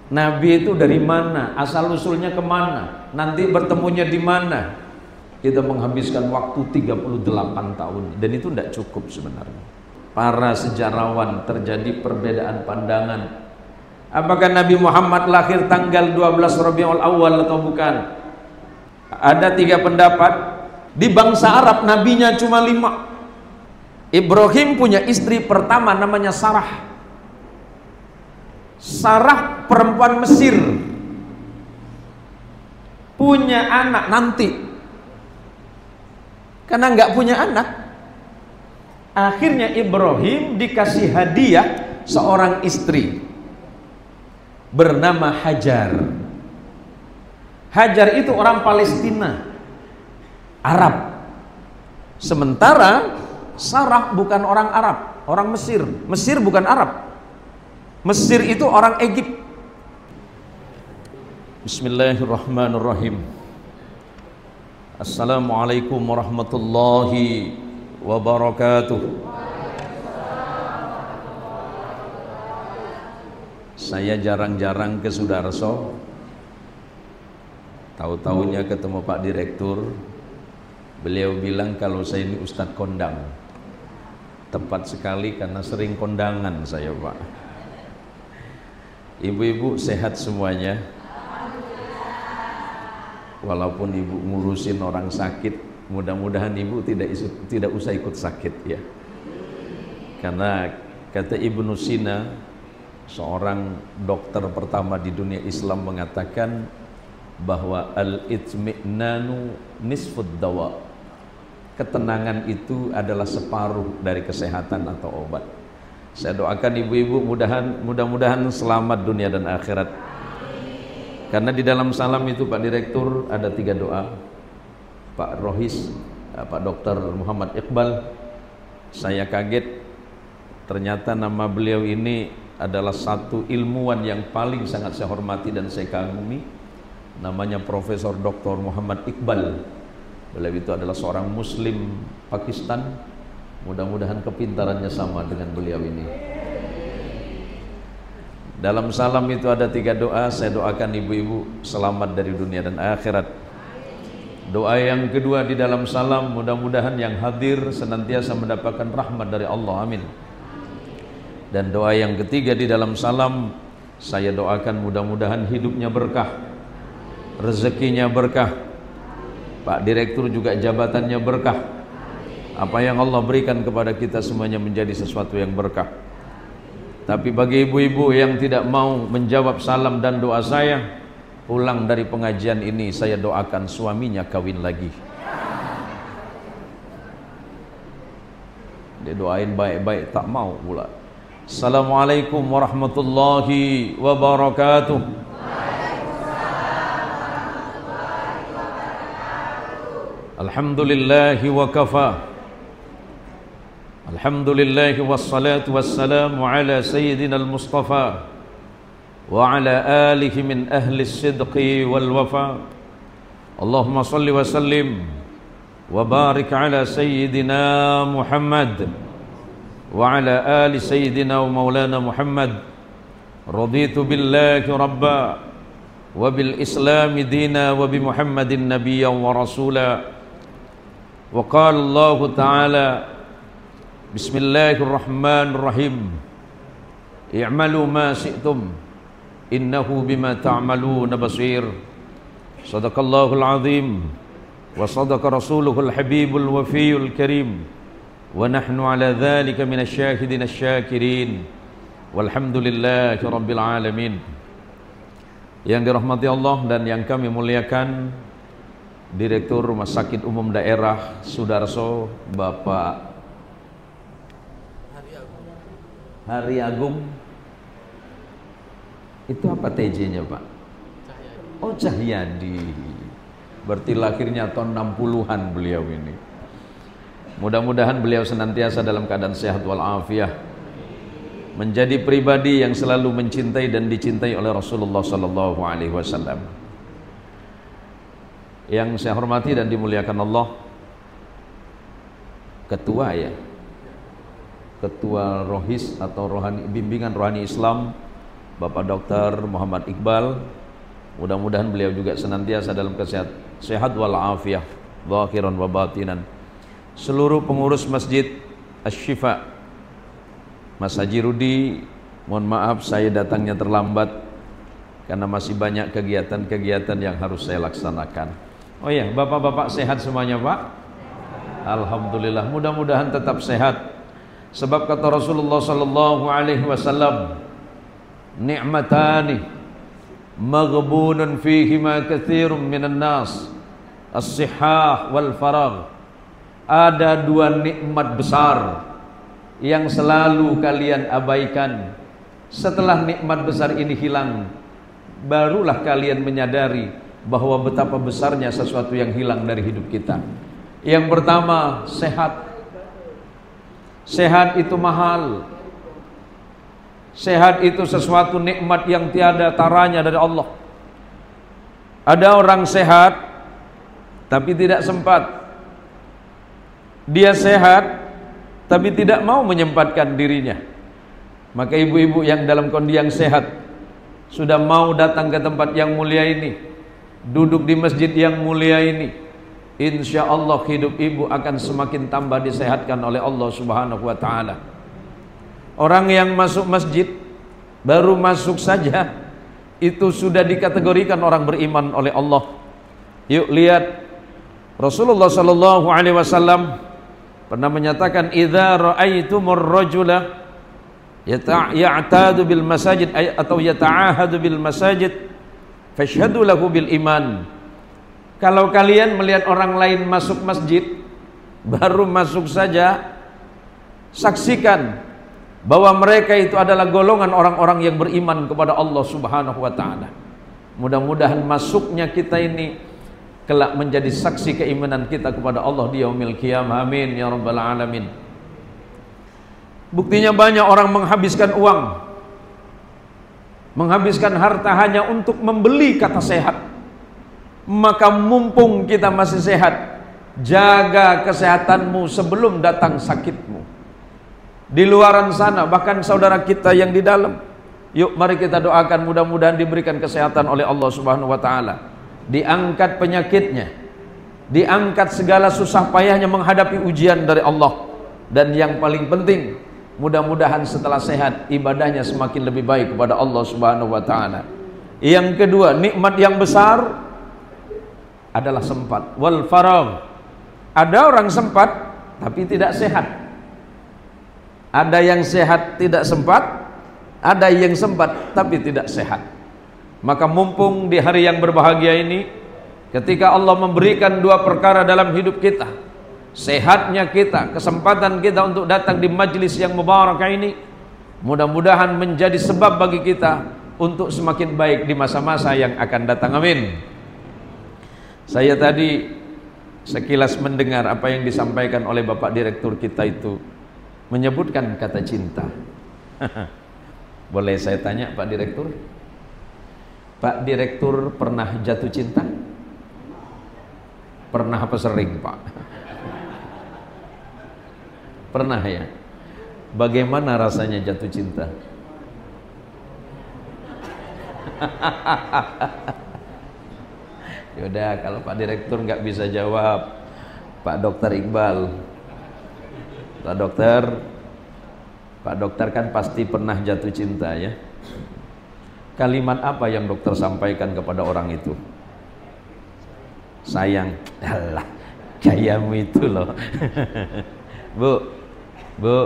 Nabi itu dari mana, asal usulnya kemana, nanti bertemunya di mana. Kita menghabiskan waktu 38 tahun dan itu tidak cukup sebenarnya. Para sejarawan terjadi perbedaan pandangan. Apakah Nabi Muhammad lahir tanggal 12 Rabiul Awal atau bukan? Ada 3 pendapat. Di bangsa Arab nabinya cuma 5. Ibrahim punya istri pertama namanya Sarah. Sarah perempuan Mesir, punya anak nanti. Karena nggak punya anak, akhirnya Ibrahim dikasih hadiah seorang istri bernama Hajar. Hajar itu orang Palestina, Arab. Sementara Sarah bukan orang Arab, orang Mesir. Mesir bukan Arab. Mesir itu orang Egypt. Bismillahirrahmanirrahim. Assalamualaikum warahmatullahi wabarakatuh. Saya jarang-jarang ke Sudarso. Tahu-tahunya ketemu Pak Direktur. Beliau bilang kalau saya ini Ustadz kondang. Tepat sekali karena sering kondangan saya, Pak. Ibu-ibu sehat semuanya? Walaupun ibu ngurusin orang sakit, mudah-mudahan ibu tidak usah ikut sakit ya. Karena kata Ibnu Sina, seorang dokter pertama di dunia Islam, mengatakan bahwa al-itmi'nanu nisfud dawa. Ketenangan itu adalah separuh dari kesehatan atau obat. Saya doakan ibu-ibu mudah-mudahan selamat dunia dan akhirat. Karena di dalam salam itu Pak Direktur ada 3 doa. Pak Rohis, Pak Dr. Muhammad Iqbal, saya kaget ternyata nama beliau ini adalah satu ilmuwan yang paling sangat saya hormati dan saya kagumi. Namanya Profesor Dr. Muhammad Iqbal. Beliau itu adalah seorang Muslim Pakistan. Mudah-mudahan kepintarannya sama dengan beliau ini. Dalam salam itu ada 3 doa. Saya doakan ibu-ibu selamat dari dunia dan akhirat. Doa yang kedua di dalam salam, mudah-mudahan yang hadir senantiasa mendapatkan rahmat dari Allah, amin. Dan doa yang ketiga di dalam salam, saya doakan mudah-mudahan hidupnya berkah, rezekinya berkah, Pak Direktur juga jabatannya berkah. Apa yang Allah berikan kepada kita semuanya menjadi sesuatu yang berkah. Tapi bagi ibu-ibu yang tidak mau menjawab salam dan doa saya, pulang dari pengajian ini saya doakan suaminya kawin lagi. Dia doain baik-baik tak mau pula. Assalamualaikum warahmatullahi wabarakatuh. Alhamdulillahi wa kafa. Alhamdulillahi wassalatu wassalamu ala sayyidina al-Mustafa wa ala alihi min ahli as-sidqi wal wafa. Allahumma salli wa sallim wa barik ala sayyidina Muhammad wa ala ali sayyidina wa maulana Muhammad. Raditu billahi rabba wa bil islami dina wa bi Muhammadin nabiyyan wa rasula. Wa qala Allah ta'ala Bismillahirrahmanirrahim. I'malu ma syi'tum innahu bima ta'maluna basir. Sadaqallahul azim wa sadaqa rasuluhul habibul wafiyul karim. Wa nahnu ala dhalika minasyahidin asyakirin. Walhamdulillahi rabbil alamin. Yang dirahmati Allah dan yang kami muliakan, Direktur Rumah Sakit Umum Daerah Sudarso, Bapak Hari Agung. Itu apa TJ-nya, Pak? Oh, Cahyadi. Berarti lahirnya tahun 60-an beliau ini. Mudah-mudahan beliau senantiasa dalam keadaan sehat walafiat, menjadi pribadi yang selalu mencintai dan dicintai oleh Rasulullah sallallahu alaihi wasallam. Yang saya hormati dan dimuliakan Allah, ketua Ketua Rohis atau Bimbingan Rohani Islam Bapak Dr. Muhammad Iqbal. Mudah-mudahan beliau juga senantiasa dalam sehat walafiat zahiran wa batinan. Seluruh pengurus Masjid Asy-Syifa, Mas Haji Rudi, mohon maaf saya datangnya terlambat karena masih banyak kegiatan-kegiatan yang harus saya laksanakan. Oh ya, bapak-bapak sehat semuanya, Pak? Alhamdulillah, mudah-mudahan tetap sehat. Sebab kata Rasulullah sallallahu alaihi wasallam, ni'matani maghbunun fihima katsirun minan nas, as-sihhah wal faragh. Ada dua nikmat besar yang selalu kalian abaikan. Setelah nikmat besar ini hilang, barulah kalian menyadari bahwa betapa besarnya sesuatu yang hilang dari hidup kita. Yang pertama, sehat. Sehat itu mahal. Sehat itu sesuatu nikmat yang tiada taranya dari Allah. Ada orang sehat tapi tidak sempat. Dia sehat tapi tidak mau menyempatkan dirinya. Maka ibu-ibu yang dalam kondisi yang sehat sudah mau datang ke tempat yang mulia ini, duduk di masjid yang mulia ini, insya Allah hidup ibu akan semakin tambah disehatkan oleh Allah Subhanahu wa ta'ala. Orang yang masuk masjid baru masuk saja itu sudah dikategorikan orang beriman oleh Allah. Yuk lihat, Rasulullah sallallahu alaihi wasallam pernah menyatakan, idza ra'aitumur rajula ya'tadu bil masajid atau yata'ahadu bil masajid fashhadu lahu bil iman. Kalau kalian melihat orang lain masuk masjid, baru masuk saja, saksikan bahwa mereka itu adalah golongan orang-orang yang beriman kepada Allah Subhanahu wa ta'ala. Mudah-mudahan masuknya kita ini kelak menjadi saksi keimanan kita kepada Allah di yaumil qiyamah. Amin ya rabbal alamin. Buktinya banyak orang menghabiskan uang, menghabiskan harta hanya untuk membeli kata sehat. Maka mumpung kita masih sehat, jaga kesehatanmu sebelum datang sakitmu. Di luaran sana, bahkan saudara kita yang di dalam, yuk mari kita doakan mudah-mudahan diberikan kesehatan oleh Allah Subhanahu wa ta'ala. Diangkat penyakitnya, diangkat segala susah payahnya menghadapi ujian dari Allah. Dan yang paling penting, mudah-mudahan setelah sehat ibadahnya semakin lebih baik kepada Allah Subhanahu wa ta'ala. Yang kedua, nikmat yang besar adalah sempat. Wal faragh. Ada orang sempat tapi tidak sehat. Ada yang sehat tidak sempat, ada yang sempat tapi tidak sehat. Maka mumpung di hari yang berbahagia ini, ketika Allah memberikan dua perkara dalam hidup kita, sehatnya kita, kesempatan kita untuk datang di majlis yang mubarakah ini, mudah-mudahan menjadi sebab bagi kita untuk semakin baik di masa-masa yang akan datang. Amin. Saya tadi sekilas mendengar apa yang disampaikan oleh Bapak Direktur kita itu, menyebutkan kata cinta. Boleh saya tanya Pak Direktur? Pak Direktur pernah jatuh cinta? Pernah apa sering, Pak? Pernah ya? Bagaimana rasanya jatuh cinta? Yaudah, kalau Pak Direktur nggak bisa jawab, Pak Dokter Iqbal. Pak Dokter kan pasti pernah jatuh cinta ya. Kalimat apa yang dokter sampaikan kepada orang itu? Sayang. Alah, gayamu itu loh. Bu,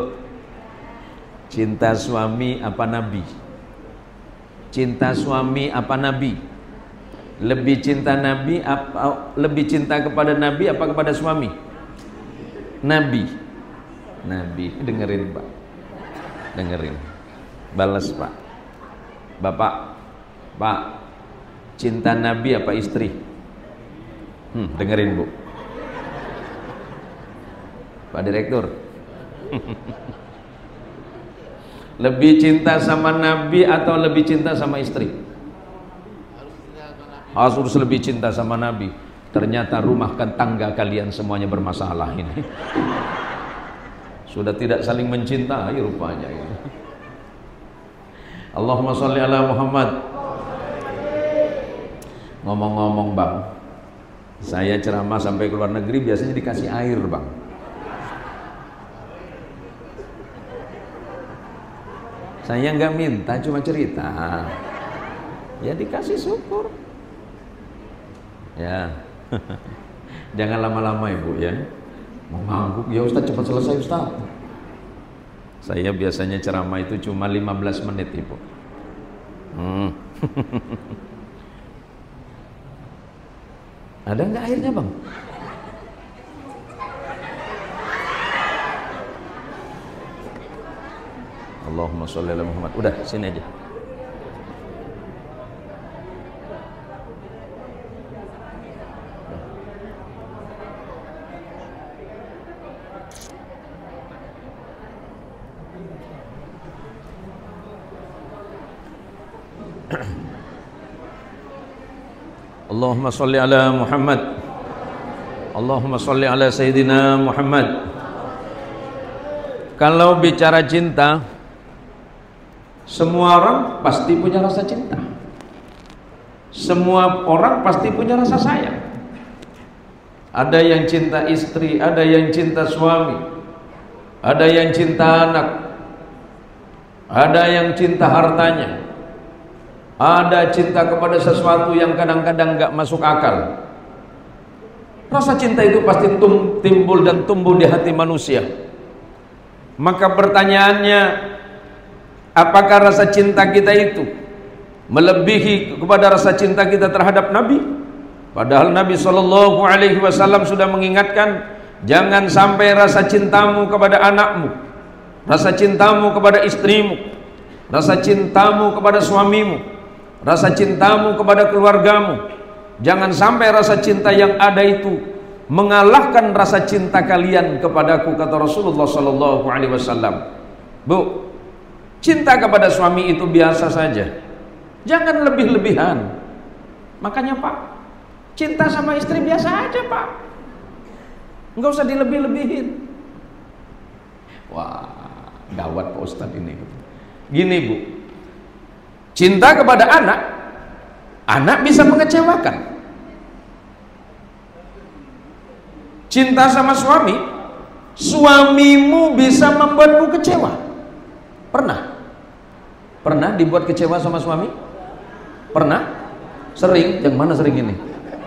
cinta suami apa nabi? Cinta suami apa nabi? Lebih cinta nabi apa, lebih cinta kepada nabi apa kepada suami? Nabi. Dengerin Pak, dengerin, balas Pak. Pak, cinta nabi apa istri? Dengerin Bu. Pak Direktur, lebih cinta sama nabi atau lebih cinta sama istri? Harus lebih cinta sama nabi. Ternyata rumah tangga kalian semuanya bermasalah ini. Sudah tidak saling mencintai rupanya. Allahumma sholli ala Muhammad. Ngomong-ngomong Bang, saya ceramah sampai ke luar negeri biasanya dikasih air Bang. Saya nggak minta, cuma cerita. Ya dikasih syukur. Ya. Jangan lama-lama Ibu ya. Mau ngangguk, ya Ustaz cepat selesai Ustaz. Saya biasanya ceramah itu cuma 15 menit Ibu. Ada nggak airnya Bang? Allahumma sholli ala Muhammad. Udah, sini aja. Allahumma sholli ala Muhammad. Allahumma sholli ala Sayyidina Muhammad. Kalau bicara cinta, semua orang pasti punya rasa cinta. Semua orang pasti punya rasa sayang. Ada yang cinta istri, ada yang cinta suami, ada yang cinta anak, ada yang cinta hartanya, ada cinta kepada sesuatu yang kadang-kadang gak masuk akal. Rasa cinta itu pasti timbul dan tumbuh di hati manusia. Maka pertanyaannya, apakah rasa cinta kita itu melebihi kepada rasa cinta kita terhadap Nabi? Padahal Nabi SAW sudah mengingatkan, jangan sampai rasa cintamu kepada anakmu, rasa cintamu kepada istrimu, rasa cintamu kepada suamimu, rasa cintamu kepada keluargamu, jangan sampai rasa cinta yang ada itu mengalahkan rasa cinta kalian kepadaku, kata Rasulullah SAW. Bu, cinta kepada suami itu biasa saja, jangan lebih-lebihan. Makanya Pak, cinta sama istri biasa aja Pak, nggak usah dilebih-lebihin. Wah, gawat Pak Ustadz ini. Gini Bu, cinta kepada anak bisa mengecewakan. Cinta sama suami, suamimu bisa membuatmu kecewa. Pernah dibuat kecewa sama suami? Pernah? Sering? Yang mana sering ini?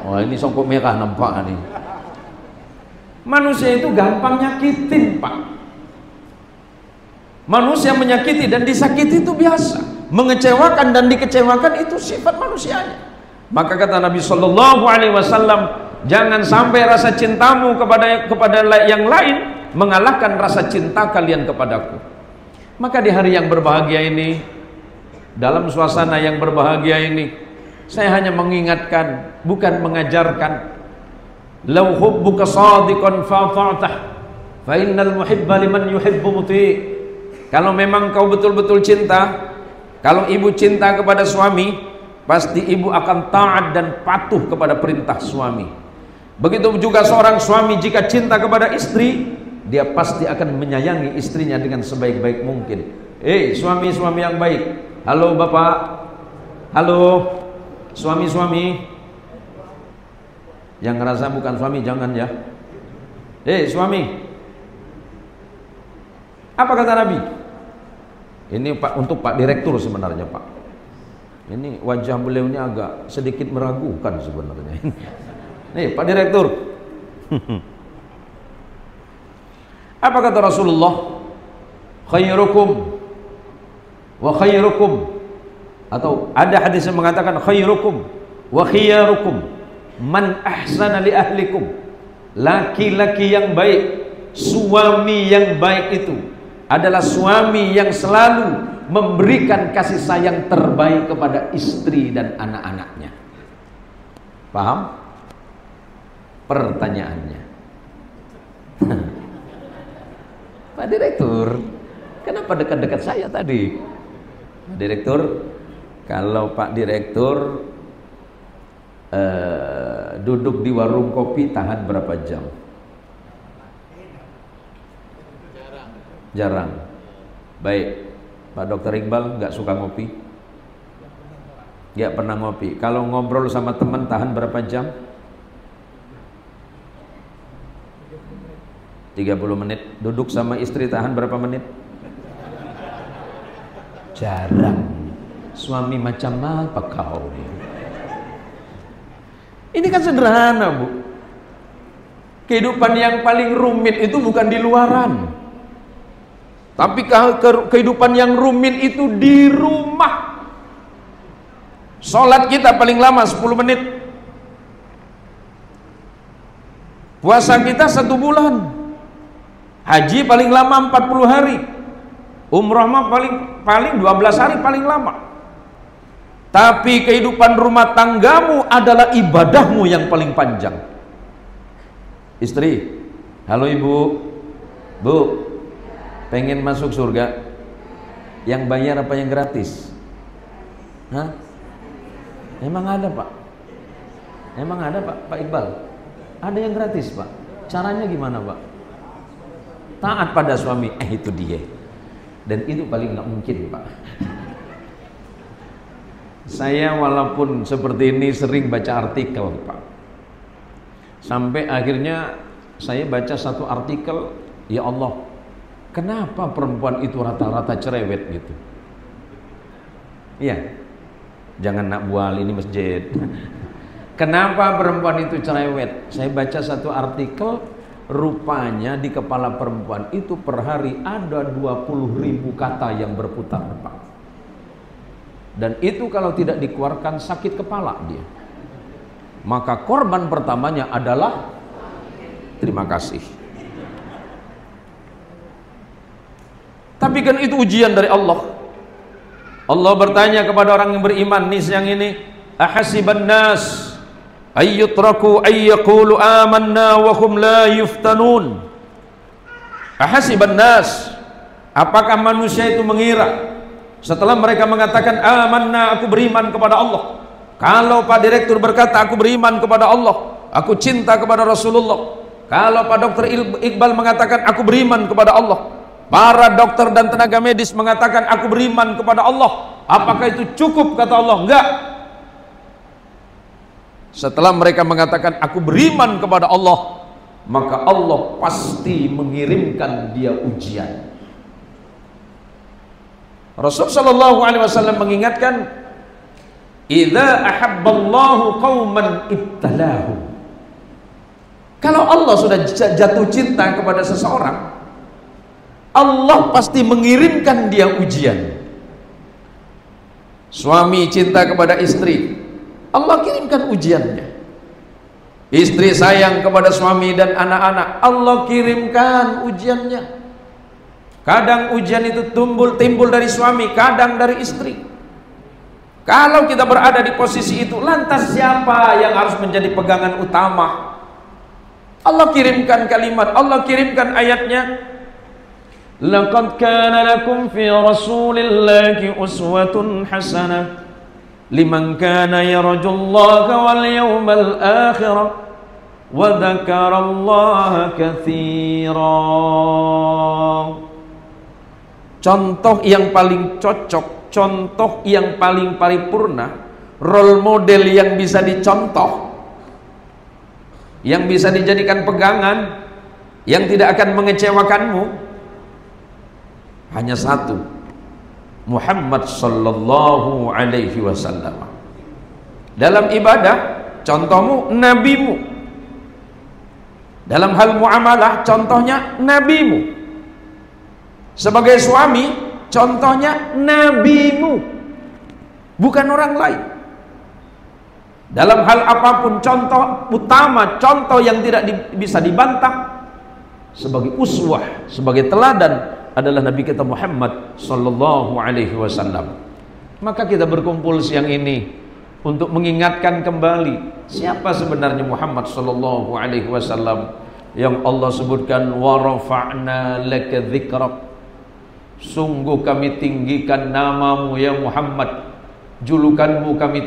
Oh ini songkok merah nampak nih. Manusia itu gampang nyakitin Pak. Manusia menyakiti dan disakiti itu biasa. Mengecewakan dan dikecewakan itu sifat manusianya. Maka kata Nabi SAW, jangan sampai rasa cintamu kepada yang lain mengalahkan rasa cinta kalian kepadaku. Maka di hari yang berbahagia ini, dalam suasana yang berbahagia ini, saya hanya mengingatkan, bukan mengajarkan. Lau hubbuka shadiqan fa'ta'tah, fa innal muhibba liman yuhibbu muti'. Kalau memang kau betul-betul cinta, kalau ibu cinta kepada suami, pasti ibu akan taat dan patuh kepada perintah suami. Begitu juga seorang suami jika cinta kepada istri, dia pasti akan menyayangi istrinya dengan sebaik-baik mungkin. Suami-suami yang baik. Halo Bapak. Halo suami-suami. Yang ngerasa bukan suami jangan ya. Suami. Apa kata Nabi? Ini Pak, untuk Pak Direktur sebenarnya Pak. Ini wajah beliau ini agak sedikit meragukan sebenarnya. Nih Pak Direktur. Apa kata Rasulullah? Khairukum wa khairukum, atau ada hadis yang mengatakan khairukum wa khiyarukum man ahsana li ahlikum. Laki-laki yang baik, suami yang baik itu adalah suami yang selalu memberikan kasih sayang terbaik kepada istri dan anak-anaknya. Paham? Pertanyaannya, Pak Direktur, kenapa dekat-dekat saya tadi? Pak Direktur, kalau Pak Direktur duduk di warung kopi tahan berapa jam? Jarang. Baik. Pak Dokter Iqbal nggak suka ngopi? Nggak pernah ngopi. Kalau ngobrol sama teman tahan berapa jam? 30 menit. Duduk sama istri tahan berapa menit? Jarang. Suami macam apa kau? Ini kan sederhana, Bu. Kehidupan yang paling rumit itu bukan di luaran, tapi kehidupan yang rumit itu di rumah. Sholat kita paling lama 10 menit. Puasa kita 1 bulan. Haji paling lama 40 hari. Umrah mah paling 12 hari paling lama. Tapi kehidupan rumah tanggamu adalah ibadahmu yang paling panjang. Istri, halo ibu, bu, pengen masuk surga? Yang bayar apa yang gratis? Hah? Emang ada pak? Emang ada Pak Iqbal? Ada yang gratis pak? Caranya gimana pak? Taat pada suami, itu dia. Dan itu paling nggak mungkin pak. Saya walaupun seperti ini sering baca artikel pak, sampai akhirnya saya baca satu artikel, ya Allah, kenapa perempuan itu rata-rata cerewet gitu? Iya, jangan nak bual, ini masjid. Kenapa perempuan itu cerewet? Saya baca satu artikel, rupanya di kepala perempuan itu per hari ada 20.000 kata yang berputar pak. Dan itu kalau tidak dikeluarkan sakit kepala dia. Maka korban pertamanya adalah terima kasih. Tapi kan itu ujian dari Allah. Allah bertanya kepada orang yang beriman nis yang ini, ahasiban nas ayyutraku ayyaqulu amanna wa hum la yuftanun. Ahasiban nas, apakah manusia itu mengira setelah mereka mengatakan amanna, aku beriman kepada Allah. Kalau Pak Direktur berkata aku beriman kepada Allah, aku cinta kepada Rasulullah. Kalau Pak Dokter Iqbal mengatakan aku beriman kepada Allah, para dokter dan tenaga medis mengatakan aku beriman kepada Allah, apakah itu cukup? Kata Allah, enggak. Setelah mereka mengatakan aku beriman kepada Allah, maka Allah pasti mengirimkan dia ujian. Rasul sallallahu alaihi wasallam mengingatkan, idza ahabballahu qauman ibtalahu. Kalau Allah sudah jatuh cinta kepada seseorang, Allah pasti mengirimkan dia ujian. Suami cinta kepada istri, Allah kirimkan ujiannya. Istri sayang kepada suami dan anak-anak, Allah kirimkan ujiannya. Kadang ujian itu timbul dari suami, kadang dari istri. Kalau kita berada di posisi itu, lantas siapa yang harus menjadi pegangan utama? Allah kirimkan kalimat, Allah kirimkan ayatnya. Laqad kana lakum fi rasulillahi uswatun hasanah liman kana yarjullaha wal yawmal akhir wa dzakarallaha katsira. Contoh yang paling cocok, contoh yang paling paripurna, role model yang bisa dicontoh, yang bisa dijadikan pegangan, yang tidak akan mengecewakanmu, hanya satu, Muhammad sallallahu alaihi wasallam. Dalam ibadah, contohmu nabimu. Dalam hal muamalah, contohnya nabimu. Sebagai suami, contohnya nabimu, bukan orang lain. Dalam hal apapun, contoh utama, contoh yang tidak bisa dibantah, sebagai uswah, sebagai teladan adalah Nabi kita Muhammad sallallahu alaihi wasallam. Maka kita berkumpul siang ini untuk mengingatkan kembali siapa sebenarnya Muhammad sallallahu alaihi wasallam yang Allah sebutkan wa rafa'na laka dzikrak. Sungguh kami tinggikan namamu ya Muhammad, julukanmu kami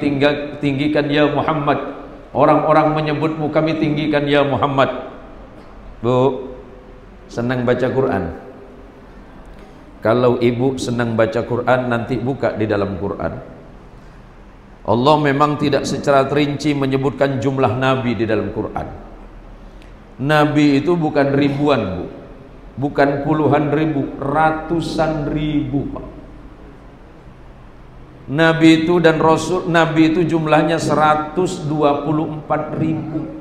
tinggikan ya Muhammad, orang-orang menyebutmu kami tinggikan ya Muhammad. Bu, senang baca Quran? Kalau ibu senang baca Quran, nanti buka di dalam Quran. Allah memang tidak secara terinci menyebutkan jumlah nabi di dalam Quran. Nabi itu bukan ribuan, Bu. Bukan puluhan ribu, ratusan ribu, Pak. Nabi itu dan Rasul, Nabi itu jumlahnya 124 ribu.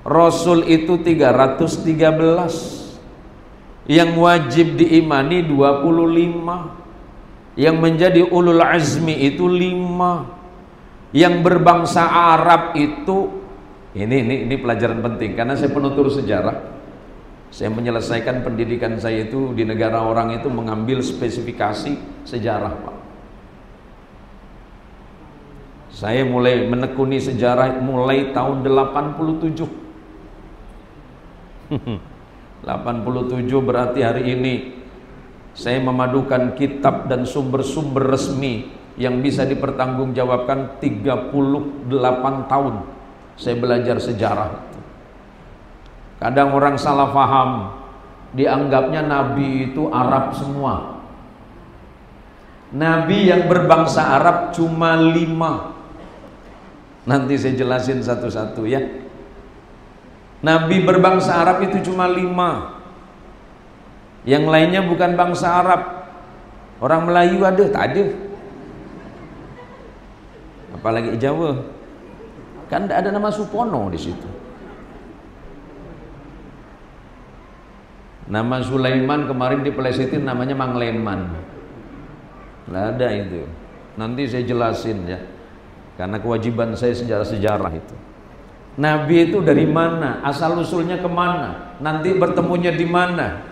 Rasul itu 313. Yang wajib diimani 25. Yang menjadi ulul azmi itu 5. Yang berbangsa Arab itu, ini pelajaran penting karena saya penutur sejarah. Saya menyelesaikan pendidikan saya itu di negara orang itu mengambil spesifikasi sejarah, Pak. Saya mulai menekuni sejarah mulai tahun 87. 87 berarti hari ini saya memadukan kitab dan sumber-sumber resmi yang bisa dipertanggungjawabkan. 38 tahun saya belajar sejarah. Kadang orang salah paham, dianggapnya Nabi itu Arab semua. Nabi yang berbangsa Arab cuma 5. Nanti saya jelasin satu-satu ya. Nabi berbangsa Arab itu cuma 5. Yang lainnya bukan bangsa Arab. Orang Melayu ada? Tak ada. Apalagi Jawa. Kan tidak ada nama Supono di situ. Nama Sulaiman kemarin dipelesetin namanya Mang Leman. Nggak ada itu. Nanti saya jelasin ya. Karena kewajiban saya sejarah-sejarah itu. Nabi itu dari mana? Asal usulnya kemana? Nanti bertemunya di mana?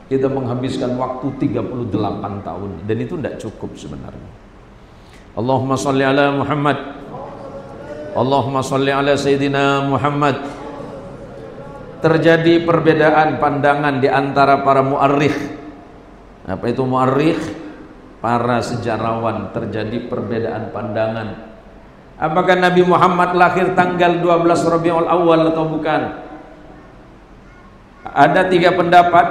Kita menghabiskan waktu 38 tahun. Dan itu tidak cukup sebenarnya. Allahumma salli ala Muhammad. Allahumma salli ala Sayyidina Muhammad. Terjadi perbedaan pandangan di antara para mu'arrikh. Apa itu mu'arrikh? Para sejarawan. Terjadi perbedaan pandangan. Apakah Nabi Muhammad lahir tanggal 12 Rabiul Awal atau bukan? Ada 3 pendapat.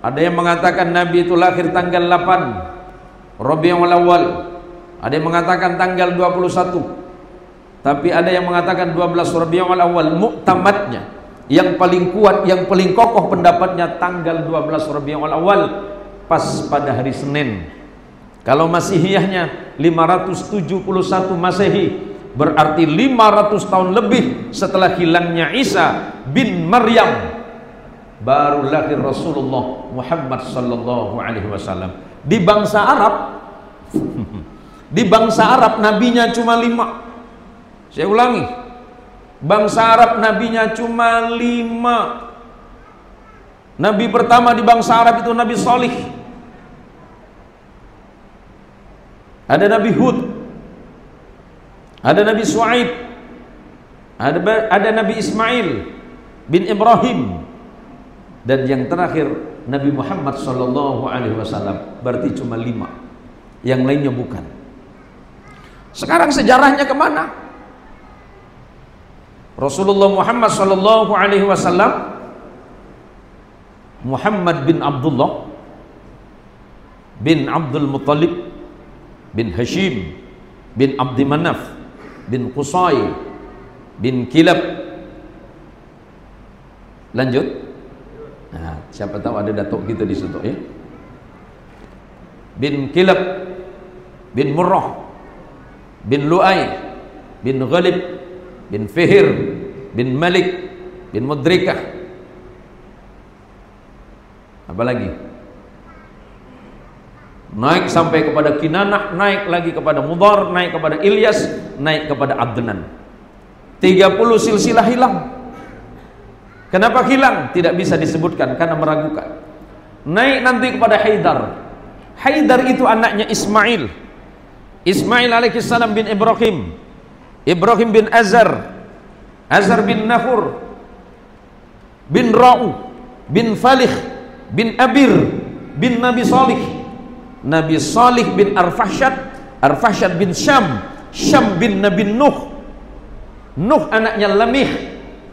Ada yang mengatakan Nabi itu lahir tanggal 8 Rabiul Awal. Ada yang mengatakan tanggal 21. Tapi ada yang mengatakan 12 Rabiul Awal. Muktamadnya, yang paling kuat, yang paling kokoh pendapatnya tanggal 12 Rabiul Awal, pas pada hari Senin. Kalau Masihiyahnya 571 Masehi, berarti 500 tahun lebih setelah hilangnya Isa bin Maryam, baru lahir Rasulullah Muhammad sallallahu alaihi wasallam. Di bangsa Arab di bangsa Arab nabinya cuma 5. Saya ulangi, bangsa Arab nabinya cuma 5. Nabi pertama di bangsa Arab itu Nabi Salih. Ada Nabi Hud, ada Nabi Shu'aib, ada Nabi Ismail bin Ibrahim, dan yang terakhir Nabi Muhammad sallallahu alaihi wasallam. Berarti cuma 5. Yang lainnya bukan. Sekarang sejarahnya kemana? Rasulullah Muhammad sallallahu alaihi wasallam, Muhammad bin Abdullah bin Abdul Muttalib bin Hashim bin Abdi Manaf bin Qusay bin Kilab. Lanjut. Nah, siapa tahu ada datuk kita di situ ya. Bin Kilab bin Murrah bin Lu'ay bin Ghalib bin Fihir bin Malik bin Mudrikah. Apa lagi? Naik sampai kepada Kinanah, naik lagi kepada Mudhar, naik kepada Ilyas, naik kepada Adnan. 30 silsilah hilang. Kenapa hilang? Tidak bisa disebutkan karena meragukan. Naik nanti kepada Haidar. Haidar itu anaknya Ismail. Ismail alaihissalam bin Ibrahim. Ibrahim bin Azar. Azar bin Nahur bin Ra'u bin Falih bin Abir bin Nabi Salih. Nabi Salih bin Arfahsyad, Arfahsyad bin Syam, Syam bin Nabi Nuh, Nuh anaknya Lamih,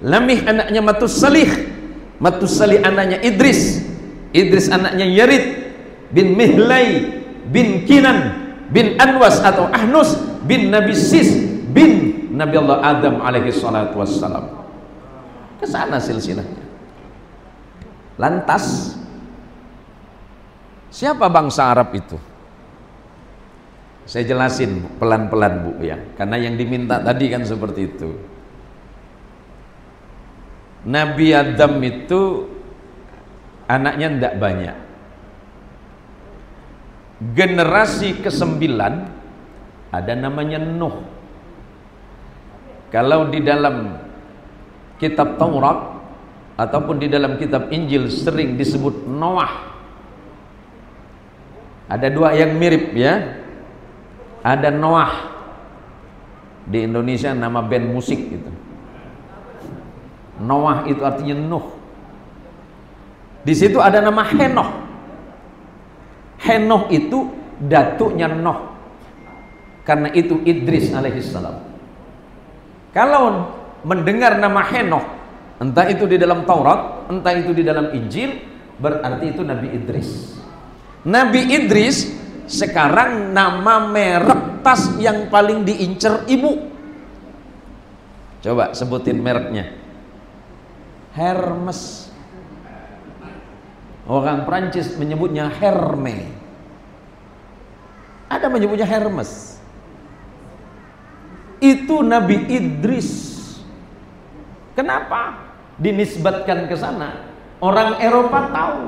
Lamih anaknya Matus Salih, Matus Salih anaknya Idris, Idris anaknya Yarid bin Mihlai bin Kinan bin Anwas atau Ahnus bin Nabi Sis bin Nabi Allah Adam alaihi salatu wassalam. Ke sana silsilahnya. Lantas siapa bangsa Arab itu? Saya jelasin pelan-pelan Bu ya, karena yang diminta tadi kan seperti itu. Nabi Adam itu anaknya tidak banyak. Generasi ke-9 ada namanya Nuh. Kalau di dalam kitab Taurat ataupun di dalam kitab Injil sering disebut Noah. Ada dua yang mirip ya. Ada Noah. Di Indonesia nama band musik gitu. Noah itu artinya Nuh. Di situ ada nama Henoh. Henoh itu datuknya Nuh. Karena itu Idris alaihissalam. Kalau mendengar nama Henoh, entah itu di dalam Taurat, entah itu di dalam Injil, berarti itu Nabi Idris. Nabi Idris sekarang nama merek tas yang paling diincer ibu. Coba sebutin mereknya. Hermes. Orang Prancis menyebutnya Hermes. Ada menyebutnya Hermes. Itu Nabi Idris. Kenapa dinisbatkan ke sana? Orang Eropa tahu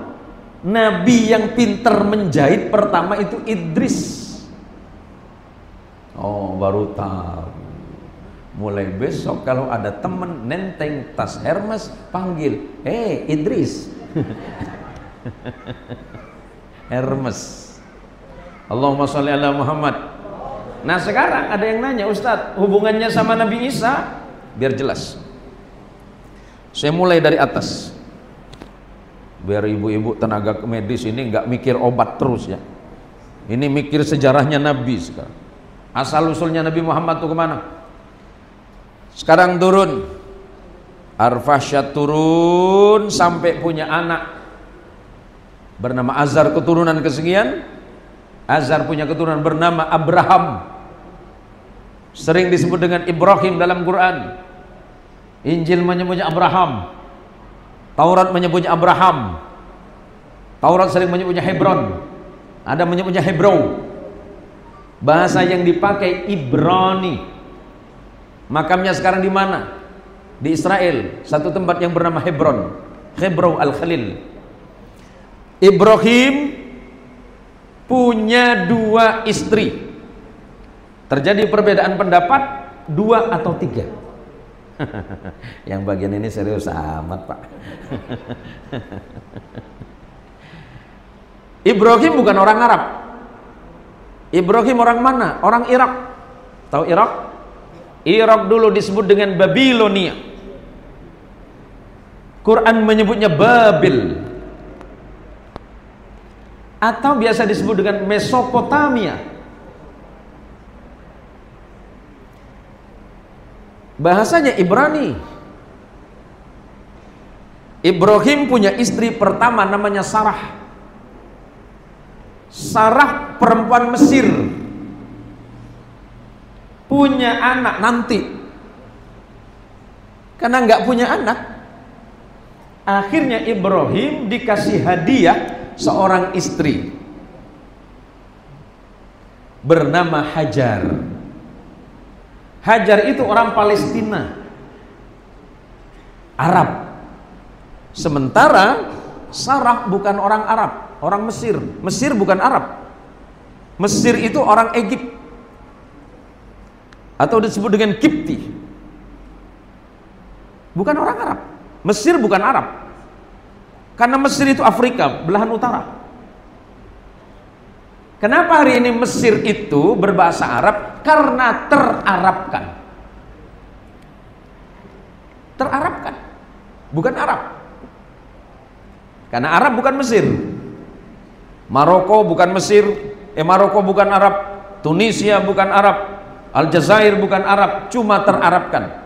Nabi yang pinter menjahit pertama itu Idris. Oh, baru tahu. Mulai besok kalau ada temen nenteng tas Hermes, panggil, Idris. Hermes. Allahumma sholli ala Muhammad. Nah sekarang ada yang nanya, Ustadz, hubungannya sama Nabi Isa? Biar jelas. Saya mulai dari atas. Biar ibu-ibu tenaga medis ini nggak mikir obat terus ya. Ini mikir sejarahnya Nabi sekarang. Asal usulnya Nabi Muhammad itu kemana? Sekarang turun. Arfasyad turun sampai punya anak bernama Azar, keturunan kesekian. Azar punya keturunan bernama Abraham, sering disebut dengan Ibrahim dalam Quran. Injil menyebutnya Abraham, Taurat menyebutnya Abraham. Taurat sering menyebutnya Hebron, ada menyebutnya Hebron. Bahasa yang dipakai Ibrani. Makamnya sekarang di mana? Di Israel, satu tempat yang bernama Hebron, Hebron Al-Khalil. Ibrahim punya 2 istri. Terjadi perbedaan pendapat 2 atau 3. Yang bagian ini serius amat Pak. Ibrahim bukan orang Arab. Ibrahim orang mana? Orang Irak. Tahu Irak? Irak dulu disebut dengan Babilonia. Quran menyebutnya Babil, atau biasa disebut dengan Mesopotamia. Bahasanya Ibrani. Ibrahim punya istri pertama namanya Sarah. Sarah perempuan Mesir. Punya anak nanti. Karena nggak punya anak, akhirnya Ibrahim dikasih hadiah seorang istri bernama Hajar. Hajar itu orang Palestina, Arab. Sementara Sarah bukan orang Arab, orang Mesir. Mesir bukan Arab. Mesir itu orang Egypt, atau disebut dengan Kipti. Bukan orang Arab. Mesir bukan Arab. Karena Mesir itu Afrika, belahan utara. Kenapa hari ini Mesir itu berbahasa Arab? Karena terarabkan. Terarabkan. Bukan Arab. Karena Arab bukan Mesir. Maroko bukan Mesir. Maroko bukan Arab. Tunisia bukan Arab. Aljazair bukan Arab. Cuma terarabkan.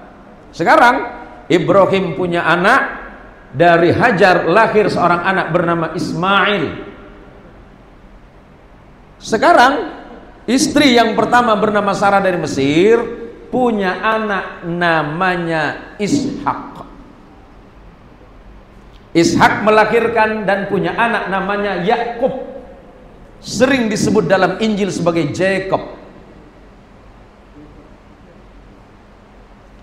Sekarang Ibrahim punya anak dari Hajar lahir seorang anak bernama Ismail. Sekarang istri yang pertama bernama Sarah dari Mesir punya anak namanya Ishak. Ishak melahirkan dan punya anak namanya Yakub, sering disebut dalam Injil sebagai Jacob.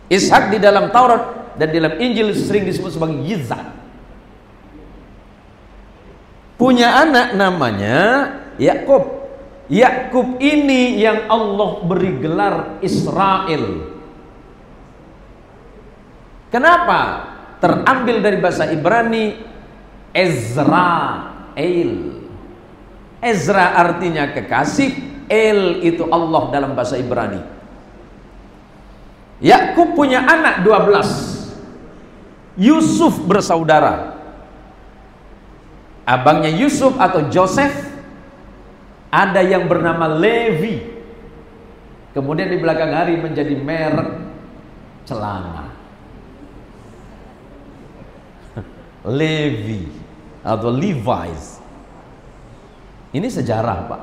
Ishak di dalam Taurat dan di dalam Injil sering disebut sebagai Yitzhak. Punya anak namanya Yakub. Yakub ini yang Allah beri gelar Israel. Kenapa? Terambil dari bahasa Ibrani Ezrael. Ezra artinya kekasih, El itu Allah dalam bahasa Ibrani. Yakub punya anak 12. Yusuf bersaudara. Abangnya Yusuf atau Joseph, ada yang bernama Levi. Kemudian di belakang hari menjadi merek celana. Levi atau Levi's. Ini sejarah, Pak.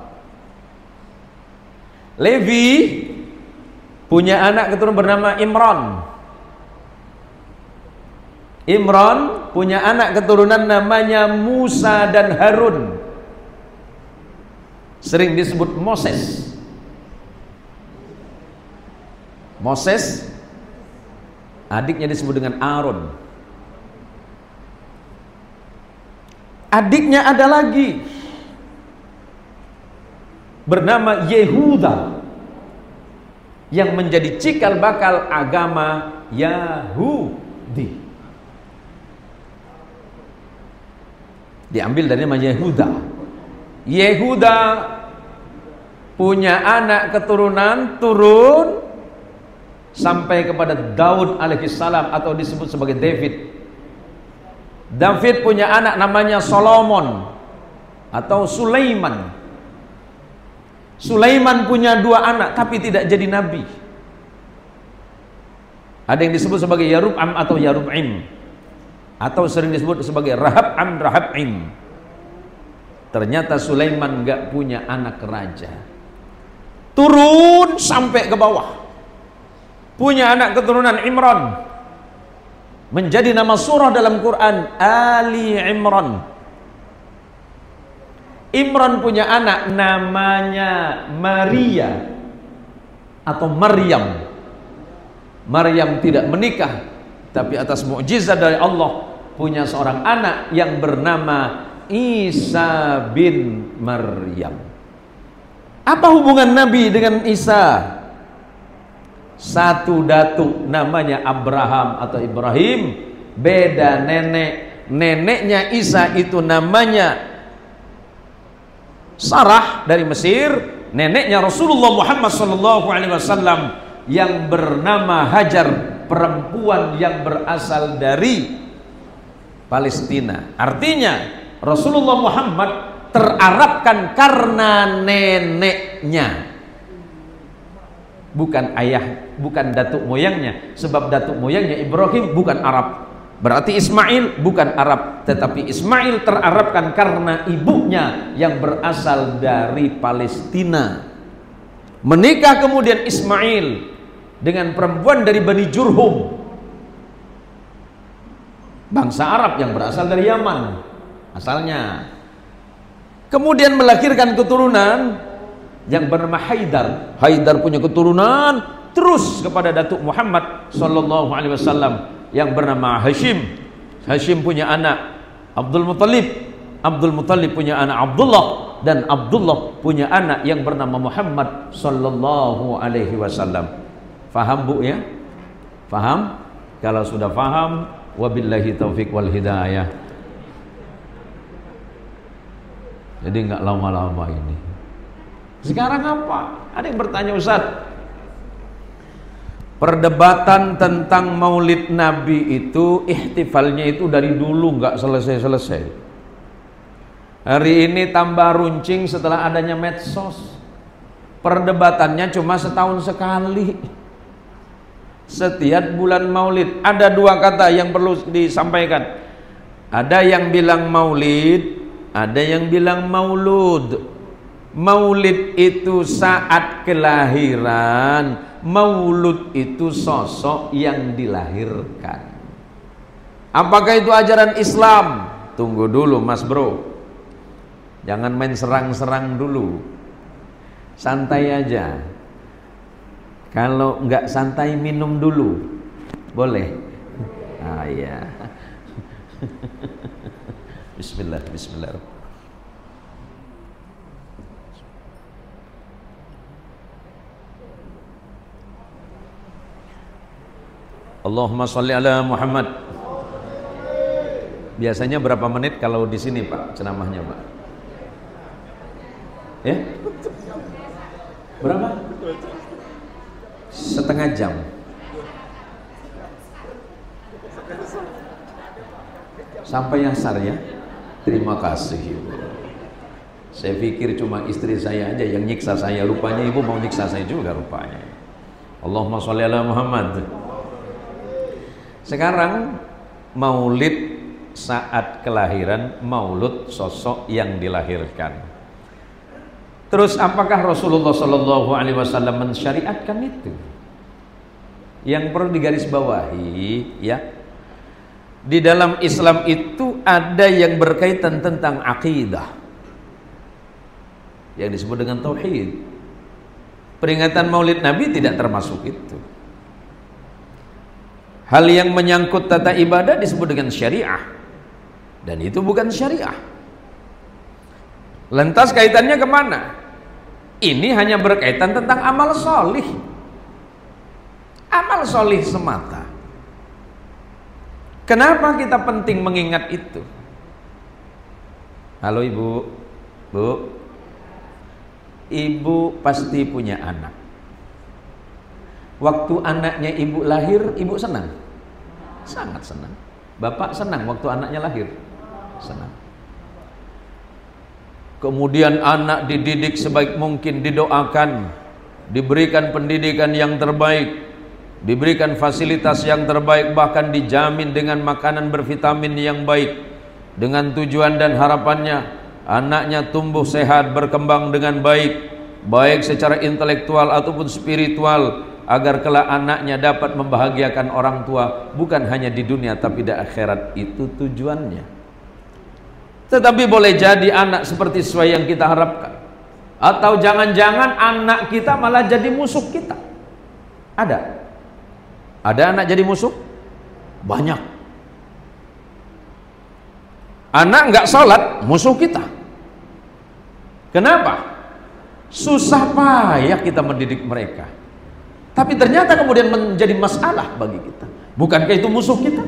Levi punya anak keturunan bernama Imran. Imran punya anak keturunan namanya Musa dan Harun, sering disebut Moses. Moses adiknya disebut dengan Aaron. Adiknya ada lagi bernama Yehuda yang menjadi cikal bakal agama Yahudi. Diambil dari nama Yehuda. Yehuda punya anak keturunan turun sampai kepada Daud alaihissalam atau disebut sebagai David. David punya anak namanya Solomon atau Sulaiman. Sulaiman punya 2 anak tapi tidak jadi nabi. Ada yang disebut sebagai Yarub'am atau Yarub'im, atau sering disebut sebagai Rahab'am, Rahab'im. Ternyata Sulaiman gak punya anak raja. Turun sampai ke bawah, punya anak keturunan Imran. Menjadi nama surah dalam Quran Ali Imran. Imran punya anak namanya Maria atau Maryam. Maryam tidak menikah, tapi atas mukjizat dari Allah punya seorang anak yang bernama Isa bin Maryam. Apa hubungan Nabi dengan Isa? Satu datuk namanya Abraham atau Ibrahim, beda nenek. Neneknya Isa itu namanya Sarah dari Mesir, neneknya Rasulullah Muhammad SAW yang bernama Hajar, perempuan yang berasal dari Palestina. Artinya Rasulullah Muhammad terarabkan karena neneknya, bukan ayah, bukan datuk moyangnya. Sebab datuk moyangnya Ibrahim bukan Arab, berarti Ismail bukan Arab, tetapi Ismail terarabkan karena ibunya yang berasal dari Palestina. Menikah kemudian Ismail dengan perempuan dari Bani Jurhum, bangsa Arab yang berasal dari Yaman asalnya. Kemudian melahirkan keturunan yang bernama Haidar. Haidar punya keturunan terus kepada Datuk Muhammad sallallahu alaihi wasallam yang bernama Hashim. Hashim punya anak Abdul Muttalib. Abdul Muttalib punya anak Abdullah, dan Abdullah punya anak yang bernama Muhammad sallallahu alaihi wasallam. Faham Bu ya? Faham? Kalau sudah faham, wabillahi taufik wal hidayah. Jadi nggak lama-lama ini. Sekarang apa? Ada yang bertanya, Ustaz, perdebatan tentang maulid Nabi itu, ihtifalnya itu dari dulu nggak selesai-selesai. Hari ini tambah runcing setelah adanya medsos. Perdebatannya cuma setahun sekali. Setiap bulan maulid ada 2 kata yang perlu disampaikan. Ada yang bilang maulid, ada yang bilang maulud. Maulid itu saat kelahiran, maulud itu sosok yang dilahirkan. Apakah itu ajaran Islam? Tunggu dulu Mas Bro, jangan main serang-serang dulu, santai aja. Kalau nggak santai minum dulu, boleh? Ah ya. Bismillah, bismillah. Allahumma sholli ala Muhammad. Biasanya berapa menit kalau di sini Pak ceramahnya Pak? Ya? Berapa? Setengah jam. Sampai asar ya. Terima kasih Ibu. Saya pikir cuma istri saya aja yang nyiksa saya, rupanya Ibu mau nyiksa saya juga rupanya. Allahumma sholli ala Muhammad. Sekarang maulid saat kelahiran, maulud sosok yang dilahirkan. Terus apakah Rasulullah Shallallahu Alaihi Wasallam mensyariatkan itu? Yang perlu digarisbawahi ya, di dalam Islam itu ada yang berkaitan tentang akidah yang disebut dengan tauhid. Peringatan Maulid Nabi tidak termasuk itu. Hal yang menyangkut tata ibadah disebut dengan syariah, dan itu bukan syariah. Lantas kaitannya kemana? Ini hanya berkaitan tentang amal solih, amal solih semata. Kenapa kita penting mengingat itu? Halo Ibu, Bu, Ibu pasti punya anak. Waktu anaknya Ibu lahir, Ibu senang? Sangat senang. Bapak senang waktu anaknya lahir? Senang. Kemudian anak dididik sebaik mungkin, didoakan, diberikan pendidikan yang terbaik, diberikan fasilitas yang terbaik, bahkan dijamin dengan makanan bervitamin yang baik, dengan tujuan dan harapannya anaknya tumbuh sehat, berkembang dengan baik, baik secara intelektual ataupun spiritual, agar kelak anaknya dapat membahagiakan orang tua, bukan hanya di dunia tapi di akhirat. Itu tujuannya. Tetapi boleh jadi anak seperti sesuai yang kita harapkan, atau jangan-jangan anak kita malah jadi musuh kita. Ada anak jadi musuh? Banyak. Anak nggak sholat, musuh kita. Kenapa? Susah payah kita mendidik mereka, tapi ternyata kemudian menjadi masalah bagi kita. Bukankah itu musuh kita?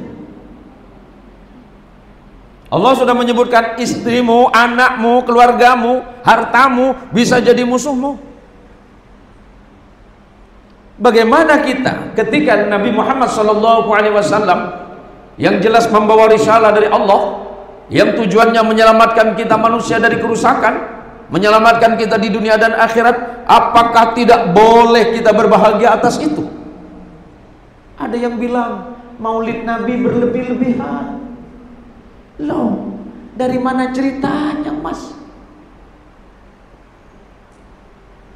Allah sudah menyebutkan istrimu, anakmu, keluargamu, hartamu bisa jadi musuhmu. Bagaimana kita ketika Nabi Muhammad SAW yang jelas membawa risalah dari Allah, yang tujuannya menyelamatkan kita manusia dari kerusakan, menyelamatkan kita di dunia dan akhirat, apakah tidak boleh kita berbahagia atas itu? Ada yang bilang Maulid Nabi berlebih-lebihan. Loh, dari mana ceritanya Mas?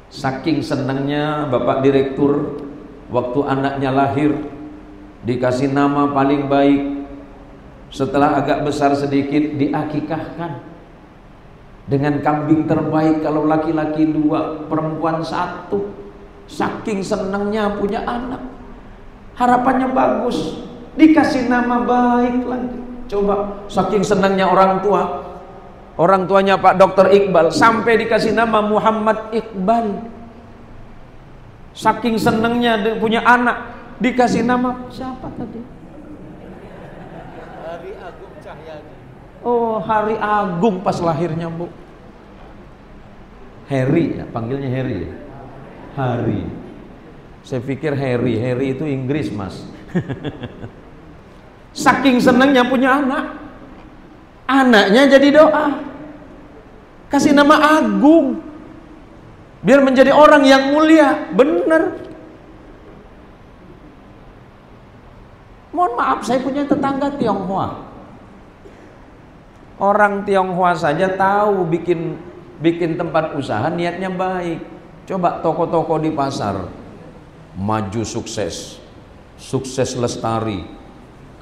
Saking senangnya Bapak Direktur waktu anaknya lahir dikasih nama paling baik, setelah agak besar sedikit diakikahkan dengan kambing terbaik, kalau laki-laki 2, perempuan 1. Saking senangnya punya anak, harapannya bagus, dikasih nama baik lagi. Coba, saking senangnya orang tua, orang tuanya Pak Dr. Iqbal sampai dikasih nama Muhammad Iqbal. Saking senangnya punya anak, dikasih nama siapa tadi? Hari Agung Cahyadi. Oh, Hari Agung pas lahirnya Bu. Harry ya, panggilnya Harry ya? Hari. Saya pikir Harry itu Inggris Mas. Saking senangnya punya anak, anaknya jadi doa, kasih nama Agung, biar menjadi orang yang mulia. Bener. Mohon maaf, saya punya tetangga Tionghoa. Orang Tionghoa saja tahu bikin tempat usaha niatnya baik. Coba toko-toko di pasar maju sukses, sukses lestari,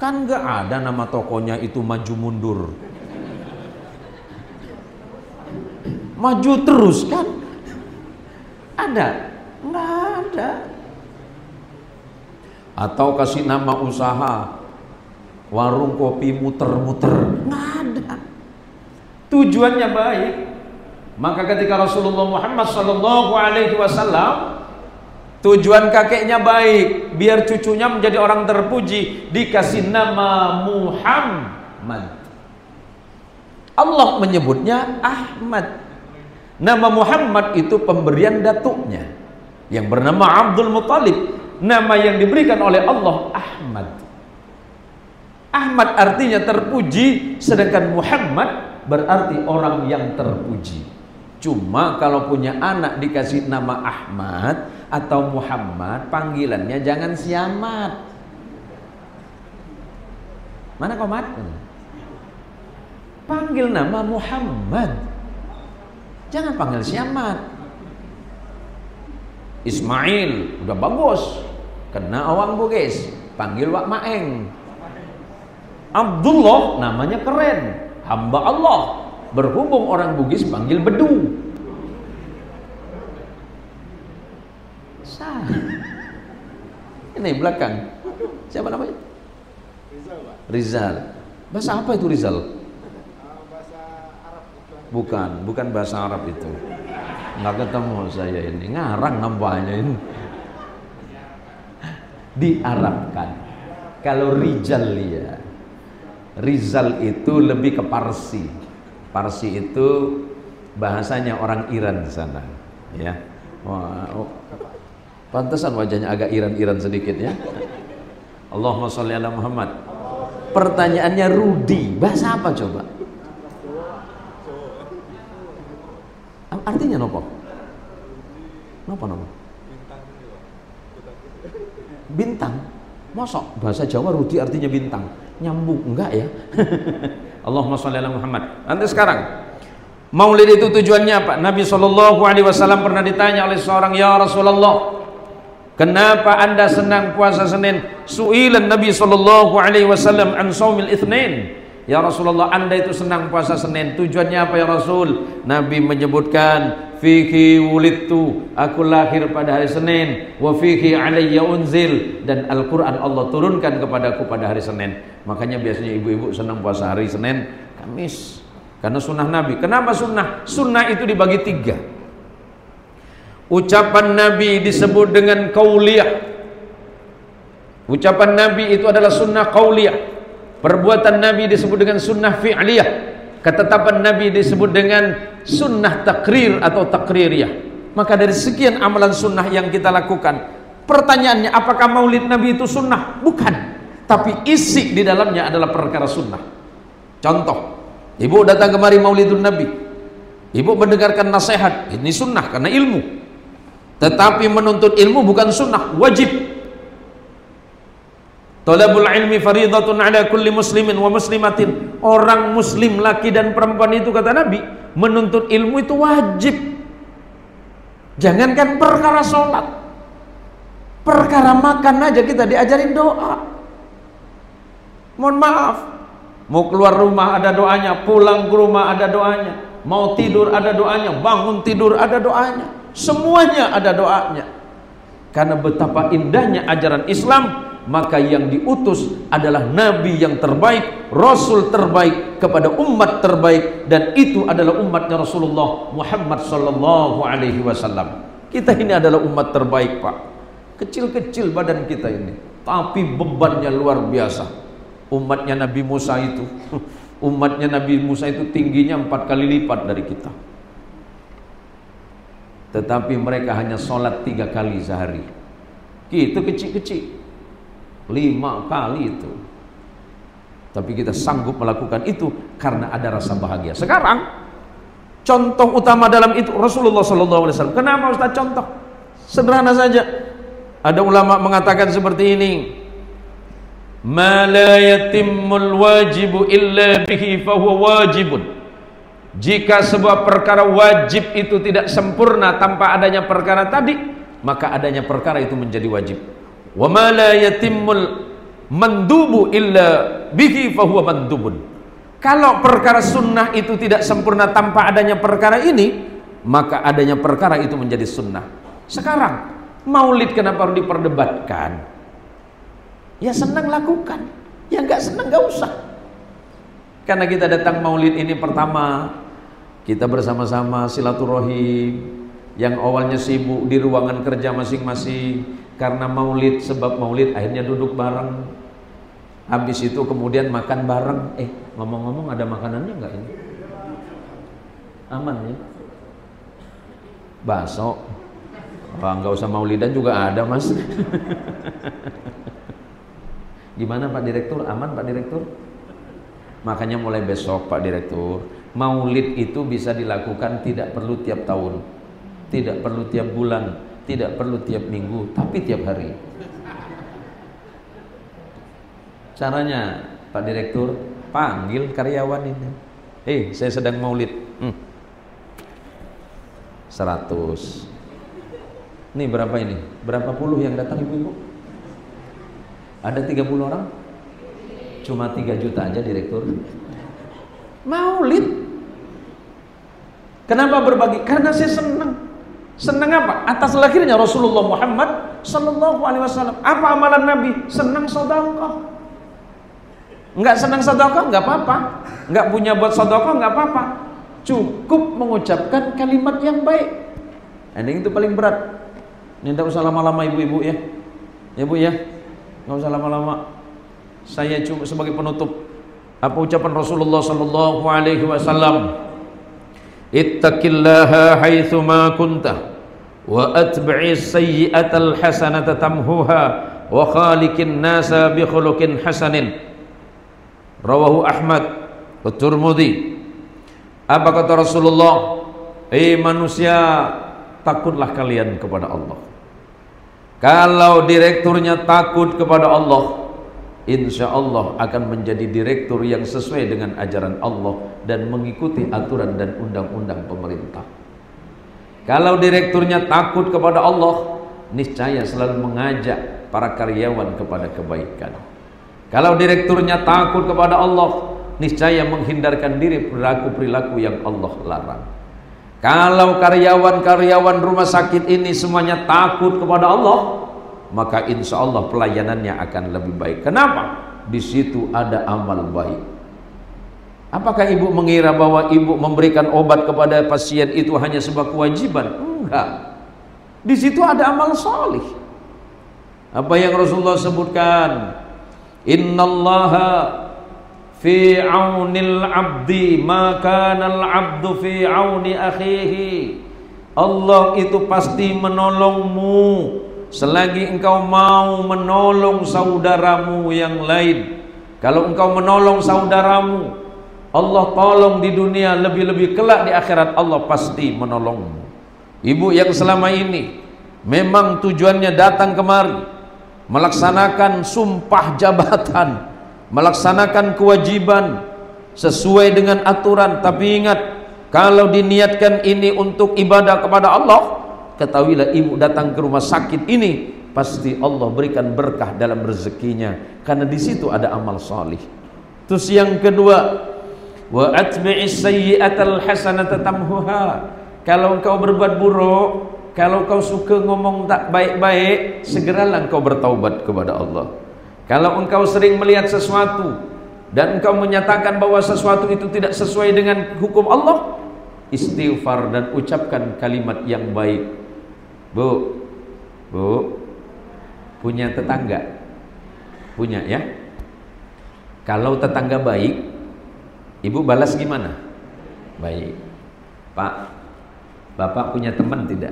kan nggak ada nama tokonya itu maju mundur, maju terus kan? Ada? Nggak ada. Atau kasih nama usaha warung kopi muter-muter, nggak ada. Tujuannya baik. Maka ketika Rasulullah Muhammad SAW tujuan kakeknya baik, biar cucunya menjadi orang terpuji, dikasih nama Muhammad. Allah menyebutnya Ahmad. Nama Muhammad itu pemberian datuknya yang bernama Abdul Muttalib. Nama yang diberikan oleh Allah Ahmad. Ahmad artinya terpuji, sedangkan Muhammad berarti orang yang terpuji. Cuma kalau punya anak dikasih nama Ahmad atau Muhammad, panggilannya jangan Siamat. Mana komat? Panggil nama Muhammad, jangan panggil Siamat. Ismail udah bagus, kena awang bugis, panggil Wak Maeng. Abdullah namanya keren, hamba Allah. Berhubung orang Bugis panggil Bedu. Sah. Ini belakang. Siapa namanya? Rizal, Pak. Rizal. Bahasa apa itu Rizal? Bahasa Arab. Bukan bahasa Arab itu. Nggak ketemu saya ini. Ngarang nampaknya ini. Diarabkan. Kalau Rizal ya. Rizal itu lebih ke Parsi. Parsi itu bahasanya orang Iran di sana, ya. Pantesan wajahnya agak Iran-Iran sedikit ya. Allahumma sholli ala Muhammad. Pertanyaannya Rudi, bahasa apa coba? Artinya nopo? Nopo? Bintang. Mosok bahasa Jawa Rudi artinya bintang. Nyambung enggak ya? Allahumma sholli ala Muhammad. Nanti sekarang Maulid itu tujuannya apa? Nabi SAW pernah ditanya oleh seorang, ya Rasulullah, kenapa anda senang puasa Senin? Su'ilan Nabi SAW an shaumil itsnin. Ya Rasulullah, anda itu senang puasa Senin, tujuannya apa ya Rasul? Nabi menyebutkan, fihi wulidtu, aku lahir pada hari Senin, wa fihi alayya unzil, dan Al-Quran Allah turunkan kepadaku pada hari Senin. Makanya biasanya ibu-ibu senang puasa hari Senin, Kamis, karena sunnah Nabi. Kenapa sunnah? Sunnah itu dibagi 3. Ucapan Nabi disebut dengan qauliyah. Ucapan Nabi itu adalah sunnah qauliyah. Perbuatan Nabi disebut dengan sunnah fi'liyah. Ketetapan Nabi disebut dengan sunnah takrir atau takririyah. Maka dari sekian amalan sunnah yang kita lakukan, pertanyaannya apakah maulid Nabi itu sunnah? Bukan. Tapi isi di dalamnya adalah perkara sunnah. Contoh, ibu datang kemari maulidun Nabi, ibu mendengarkan nasihat, ini sunnah karena ilmu. Tetapi menuntut ilmu bukan sunnah, wajib. Talabul ilmi faridatun ala kulli muslimin wa muslimatin. Orang muslim laki dan perempuan itu, kata Nabi, menuntut ilmu itu wajib. Jangankan perkara sholat, perkara makan aja kita diajarin doa. Mohon maaf, mau keluar rumah ada doanya, pulang ke rumah ada doanya, mau tidur ada doanya, bangun tidur ada doanya, semuanya ada doanya. Karena betapa indahnya ajaran Islam, maka yang diutus adalah Nabi yang terbaik, Rasul terbaik kepada umat terbaik, dan itu adalah umatnya Rasulullah Muhammad SAW. Kita ini adalah umat terbaik, Pak. Kecil-kecil badan kita ini, tapi bebannya luar biasa. Umatnya Nabi Musa itu tingginya 4 kali lipat dari kita. Tetapi mereka hanya sholat 3 kali sehari. Kita kecil-kecil 5 kali itu. Tapi kita sanggup melakukan itu karena ada rasa bahagia. Sekarang contoh utama dalam itu Rasulullah SAW. Kenapa Ustaz contoh? Sederhana saja. Ada ulama mengatakan seperti ini. ma la yatimmul wajibu illa bihi fahuwa wajibun. Jika sebuah perkara wajib itu tidak sempurna tanpa adanya perkara tadi, maka adanya perkara itu menjadi wajib. Wa ma la yatimmul mandubu illa bihi fahuwa mandubun. Kalau perkara sunnah itu tidak sempurna tanpa adanya perkara ini, maka adanya perkara itu menjadi sunnah. Sekarang maulid kenapa harus diperdebatkan? Ya senang lakukan, ya nggak senang nggak usah. Karena kita datang maulid ini pertama, kita bersama-sama silaturahim. Yang awalnya sibuk di ruangan kerja masing-masing karena maulid, sebab maulid akhirnya duduk bareng. Habis itu kemudian makan bareng. Ngomong-ngomong ada makanannya nggak ini? Aman ya? Bakso. Nggak usah maulidan juga ada mas. Gimana Pak Direktur? Aman Pak Direktur? Makanya mulai besok Pak Direktur, maulid itu bisa dilakukan tidak perlu tiap tahun, tidak perlu tiap bulan, tidak perlu tiap minggu, tapi tiap hari. Caranya Pak Direktur, panggil karyawan ini. Saya sedang maulid. 100. Ini berapa ini? Berapa puluh yang datang ibu-ibu? Ada 30 orang? Cuma 3 juta aja Direktur. Maulid. Kenapa berbagi? Karena saya senang. Senang apa? Atas lahirnya Rasulullah Muhammad sallallahu alaihi wasallam. Apa amalan Nabi? Senang sedekah. Enggak senang sedekah enggak apa-apa. Enggak punya buat sedekah enggak apa-apa. Cukup mengucapkan kalimat yang baik. Ini itu paling berat. Ini tidak usah lama-lama ibu-ibu ya. Ya Bu ya. Enggak usah lama-lama. Saya cuma sebagai penutup apa ucapan Rasulullah sallallahu alaihi wasallam, ittaqillaha haitsu ma kunta wa atbi'is sayyi'atal hasanata tamhuha wa khaliqin nasa bi khuluqin hasanin. Rawahu Ahmad wa Tirmidzi. Apa kata Rasulullah? Manusia, takutlah kalian kepada Allah. Kalau direkturnya takut kepada Allah, insya Allah akan menjadi direktur yang sesuai dengan ajaran Allah dan mengikuti aturan dan undang-undang pemerintah. Kalau direkturnya takut kepada Allah, niscaya selalu mengajak para karyawan kepada kebaikan. Kalau direkturnya takut kepada Allah, niscaya menghindarkan diri perilaku-perilaku yang Allah larang. Kalau karyawan-karyawan rumah sakit ini semuanya takut kepada Allah, maka insya Allah pelayanannya akan lebih baik. Kenapa? Di situ ada amal baik. Apakah ibu mengira bahwa ibu memberikan obat kepada pasien itu hanya sebuah kewajiban? Enggak. Di situ ada amal salih. Apa yang Rasulullah sebutkan? Innallaha fi aunil abdi ma kanal abdu fi auni akhihi. Allah itu pasti menolongmu selagi engkau mau menolong saudaramu yang lain. Kalau engkau menolong saudaramu, Allah tolong di dunia, lebih-lebih kelak di akhirat Allah pasti menolongmu. Ibu yang selama ini memang tujuannya datang kemari melaksanakan sumpah jabatan, melaksanakan kewajiban sesuai dengan aturan, tapi ingat, kalau diniatkan ini untuk ibadah kepada Allah, ketahuilah ibu datang ke rumah sakit ini pasti Allah berikan berkah dalam rezekinya, karena di situ ada amal salih. Terus yang kedua, wa atbi'is sayyi'atal hasanata tamhuha. Kalau engkau berbuat buruk, kalau kau suka ngomong tak baik-baik, segeralah engkau bertaubat kepada Allah. Kalau engkau sering melihat sesuatu dan engkau menyatakan bahwa sesuatu itu tidak sesuai dengan hukum Allah, istighfar dan ucapkan kalimat yang baik. Bu, punya tetangga? Punya ya? Kalau tetangga baik, ibu balas gimana? Baik. Pak, bapak punya teman tidak?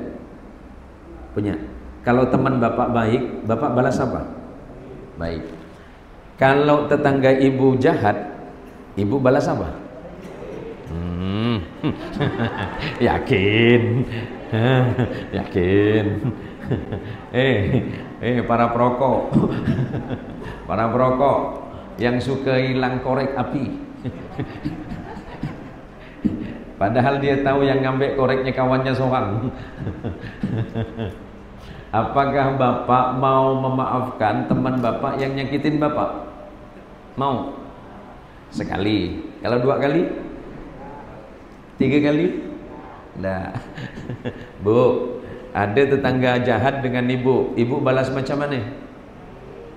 Punya. Kalau teman bapak baik, bapak balas apa? Baik. Kalau tetangga ibu jahat, ibu balas apa? Yakin? Yakin? Para perokok, Para perokok yang suka hilang korek api. Padahal dia tahu yang ngambil koreknya kawannya seorang. Apakah Bapak mau memaafkan teman Bapak yang nyakitin Bapak? Mau? Sekali. Kalau 2 kali? 3 kali? Nah. Bu, ada tetangga jahat dengan ibu. Ibu balas macam mana?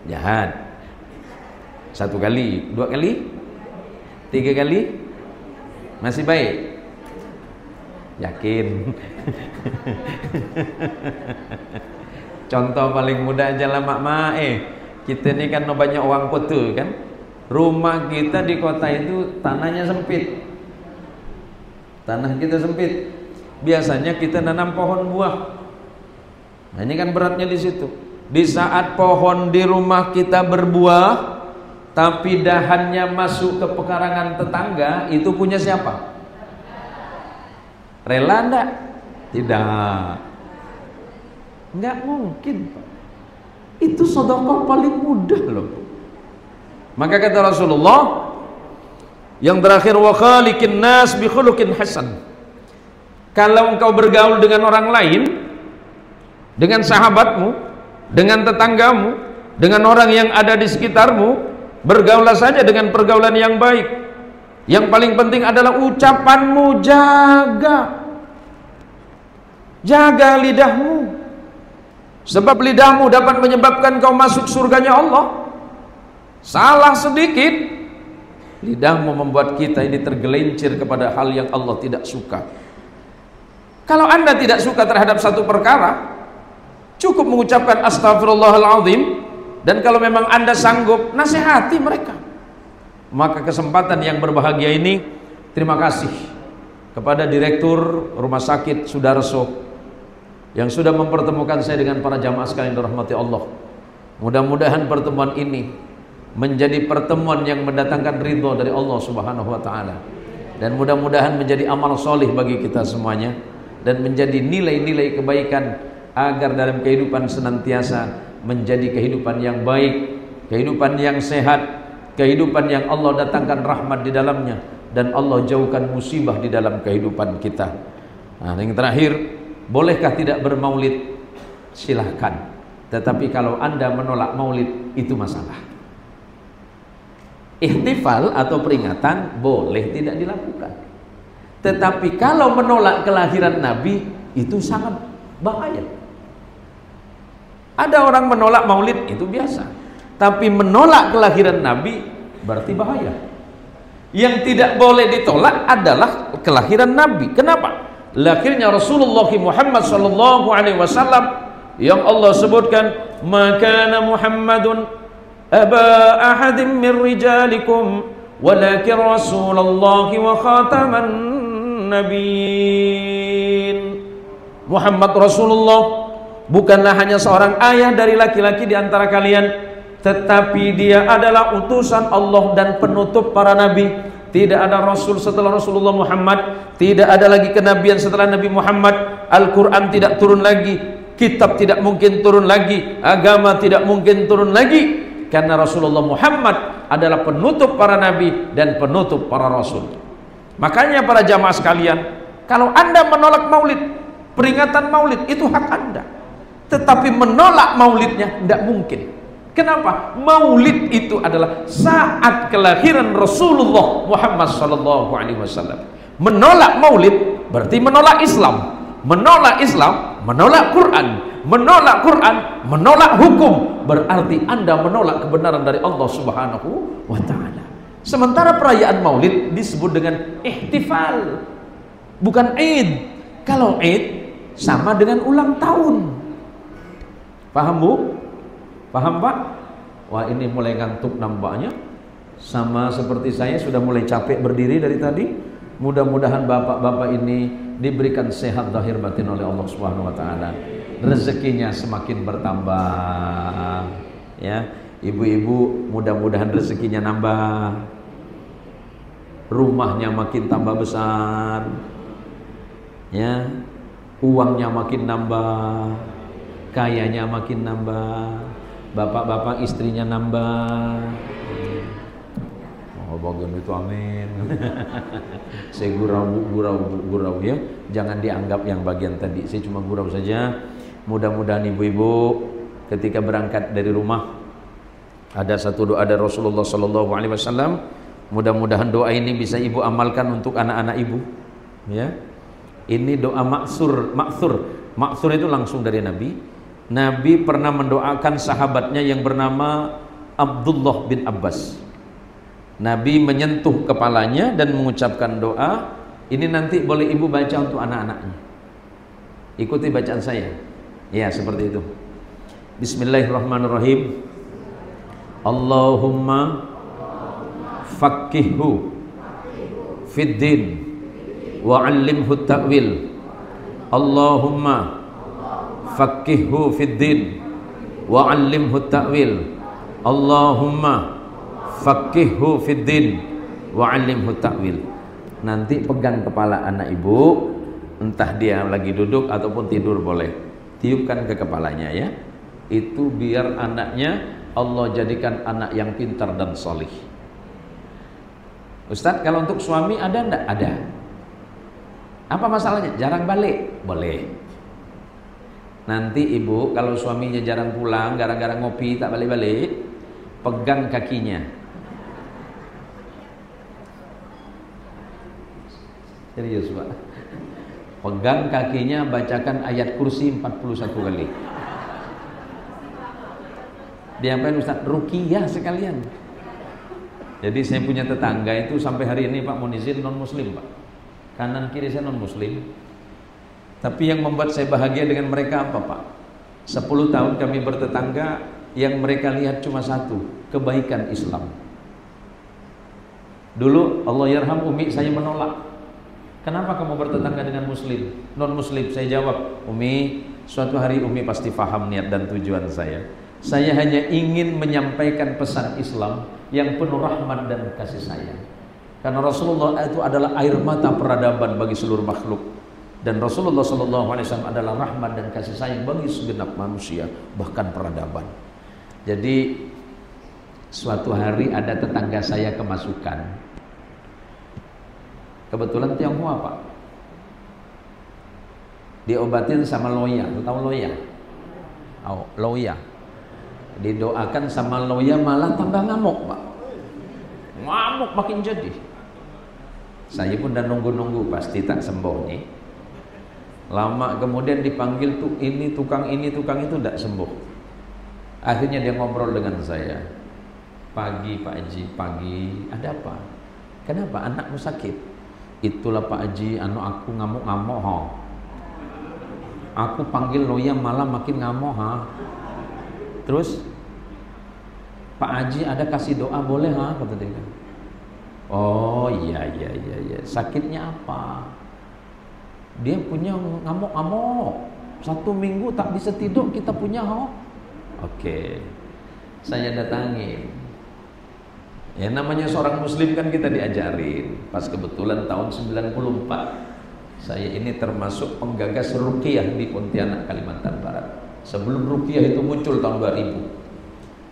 Jahat. 1 kali, 2 kali, 3 kali, masih baik? Yakin? Contoh paling mudah aja lah mak. Kita ini kan banyak orang kota kan. Rumah kita di kota itu tanahnya sempit. Tanah kita sempit. Biasanya kita nanam pohon buah. Nah, ini kan beratnya di situ. Di saat pohon di rumah kita berbuah, tapi dahannya masuk ke pekarangan tetangga, itu punya siapa? Rela enggak? Tidak. Enggak mungkin, Pak. Itu sedekah paling mudah loh. Maka kata Rasulullah yang terakhir, wa khaliqin nas bi khuluqin hasan. Kalau engkau bergaul dengan orang lain, dengan sahabatmu, dengan tetanggamu, dengan orang yang ada di sekitarmu, bergaulah saja dengan pergaulan yang baik. Yang paling penting adalah ucapanmu, jaga lidahmu, sebab lidahmu dapat menyebabkan kau masuk surganya Allah. Salah sedikit, lidahmu membuat kita ini tergelincir kepada hal yang Allah tidak suka. Kalau Anda tidak suka terhadap satu perkara, cukup mengucapkan astagfirullahaladzim. Dan kalau memang Anda sanggup, nasihati mereka. Maka kesempatan yang berbahagia ini, terima kasih kepada Direktur Rumah Sakit Sudarso yang sudah mempertemukan saya dengan para jamaah sekalian dirahmati Allah. Mudah-mudahan pertemuan ini menjadi pertemuan yang mendatangkan ridho dari Allah Subhanahu wa Ta'ala, dan mudah-mudahan menjadi amal solih bagi kita semuanya, dan menjadi nilai-nilai kebaikan agar dalam kehidupan senantiasa menjadi kehidupan yang baik, kehidupan yang sehat, kehidupan yang Allah datangkan rahmat di dalamnya, dan Allah jauhkan musibah di dalam kehidupan kita. Nah, yang terakhir, bolehkah tidak bermaulid? Silahkan. Tetapi kalau Anda menolak maulid, itu masalah. Ihtifal atau peringatan boleh tidak dilakukan. Tetapi kalau menolak kelahiran Nabi, itu sangat bahaya. Ada orang menolak maulid, itu biasa. Tapi menolak kelahiran Nabi berarti bahaya. Yang tidak boleh ditolak adalah kelahiran Nabi. Kenapa? Lahirnya Rasulullah Muhammad sallallahu alaihi wasallam yang Allah sebutkan, "Maka Muhammadun aba ahadin min rijalikum walakin Rasulullah wa khataman nabiyyin." Muhammad Rasulullah bukanlah hanya seorang ayah dari laki-laki di antara kalian, tetapi dia adalah utusan Allah dan penutup para nabi. Tidak ada rasul setelah Rasulullah Muhammad, tidak ada lagi kenabian setelah Nabi Muhammad. Al-Quran tidak turun lagi, kitab tidak mungkin turun lagi, agama tidak mungkin turun lagi, karena Rasulullah Muhammad adalah penutup para nabi dan penutup para rasul. Makanya para jamaah sekalian, kalau Anda menolak maulid, peringatan maulid, itu hak Anda. Tetapi menolak maulidnya tidak mungkin. Kenapa? Maulid itu adalah saat kelahiran Rasulullah Muhammad sallallahu alaihi wasallam. Menolak maulid berarti menolak Islam. Menolak Islam, menolak Quran. Menolak Quran, menolak hukum. Berarti Anda menolak kebenaran dari Allah Subhanahu wa Ta'ala. Sementara perayaan maulid disebut dengan ihtifal, bukan Id. Kalau Id sama dengan ulang tahun. Paham Bu? Paham Pak? Wah, ini mulai ngantuk nampaknya. Sama seperti saya, sudah mulai capek berdiri dari tadi. Mudah-mudahan bapak-bapak ini diberikan sehat zahir batin oleh Allah Subhanahu wa Ta'ala. Rezekinya semakin bertambah. Ya, ibu-ibu mudah-mudahan rezekinya nambah. Rumahnya makin tambah besar. Ya, uangnya makin nambah. Kayanya makin nambah. bapak-bapak istrinya nambah. Oh, bagian itu amin. Saya gurau ya. Jangan dianggap yang bagian tadi. Saya cuma gurau saja. Mudah-mudahan ibu-ibu ketika berangkat dari rumah ada satu doa dari Rasulullah sallallahu alaihi wasallam. Mudah-mudahan doa ini bisa ibu amalkan untuk anak-anak ibu. Ya. Ini doa maksur. Maksur itu langsung dari Nabi. Nabi pernah mendoakan sahabatnya yang bernama Abdullah bin Abbas. Nabi menyentuh kepalanya dan mengucapkan doa. Ini nanti boleh ibu baca untuk anak-anaknya. Ikuti bacaan saya. Ya, seperti itu. Bismillahirrahmanirrahim. Allahumma faqqihhu fid din wa 'allimhu ta'wil. Allahumma faqqihhu fid din wa 'allimhu ta'wil. Allahumma faqqihhu fid din wa 'allimhu ta'wil. Nanti pegang kepala anak ibu, entah dia lagi duduk ataupun tidur boleh. Tiupkan ke kepalanya ya. Itu biar anaknya Allah jadikan anak yang pintar dan solih. Ustadz, kalau untuk suami ada enggak? Ada. Apa masalahnya? Jarang balik? Boleh. Nanti ibu kalau suaminya jarang pulang gara-gara ngopi tak balik-balik, pegang kakinya. Serius Pak. Pegang kakinya, bacakan ayat kursi 41 kali. Diapain Ustaz? Ruqyah sekalian. Jadi saya punya tetangga itu sampai hari ini Pak Munizin non muslim Pak. Kanan kiri saya non muslim. Tapi yang membuat saya bahagia dengan mereka apa Pak? 10 tahun kami bertetangga, yang mereka lihat cuma satu, kebaikan Islam. Dulu Allah yarham Umi saya menolak. Kenapa kamu bertetangga dengan muslim, non muslim? Saya jawab, Umi, suatu hari Umi pasti paham niat dan tujuan saya. Saya hanya ingin menyampaikan pesan Islam yang penuh rahmat dan kasih sayang. Karena Rasulullah itu adalah air mata peradaban bagi seluruh makhluk. Dan Rasulullah SAW adalah rahmat dan kasih sayang bagi segenap manusia, bahkan peradaban. Jadi suatu hari ada tetangga saya kemasukan. Kebetulan Tionghoa Pak. Diobatin sama loya, tahu loya? Oh, loya. Didoakan sama loya malah tambah ngamuk Pak. Ngamuk makin jadi. Saya pun udah nunggu-nunggu pasti tak sembuh nih. Lama kemudian dipanggil tuh ini tukang itu tidak sembuh. Akhirnya dia ngobrol dengan saya. Pagi Pak Haji, pagi. Ada apa? Kenapa anakmu sakit? Itulah Pak Haji, aku ngamuk-ngamuk ha. Aku panggil loya malah makin ngamuk ha. Terus Pak Haji ada kasih doa boleh ha, kata dia. Oh iya. Sakitnya apa? Dia punya ngamuk-ngamuk. 1 minggu tak bisa tidur kita punya ha. Oke. Saya datangin. Ya namanya seorang muslim kan kita diajarin. Pas kebetulan tahun 94 saya ini termasuk penggagas ruqyah di Pontianak, Kalimantan Barat. Sebelum ruqyah itu muncul tahun 2000.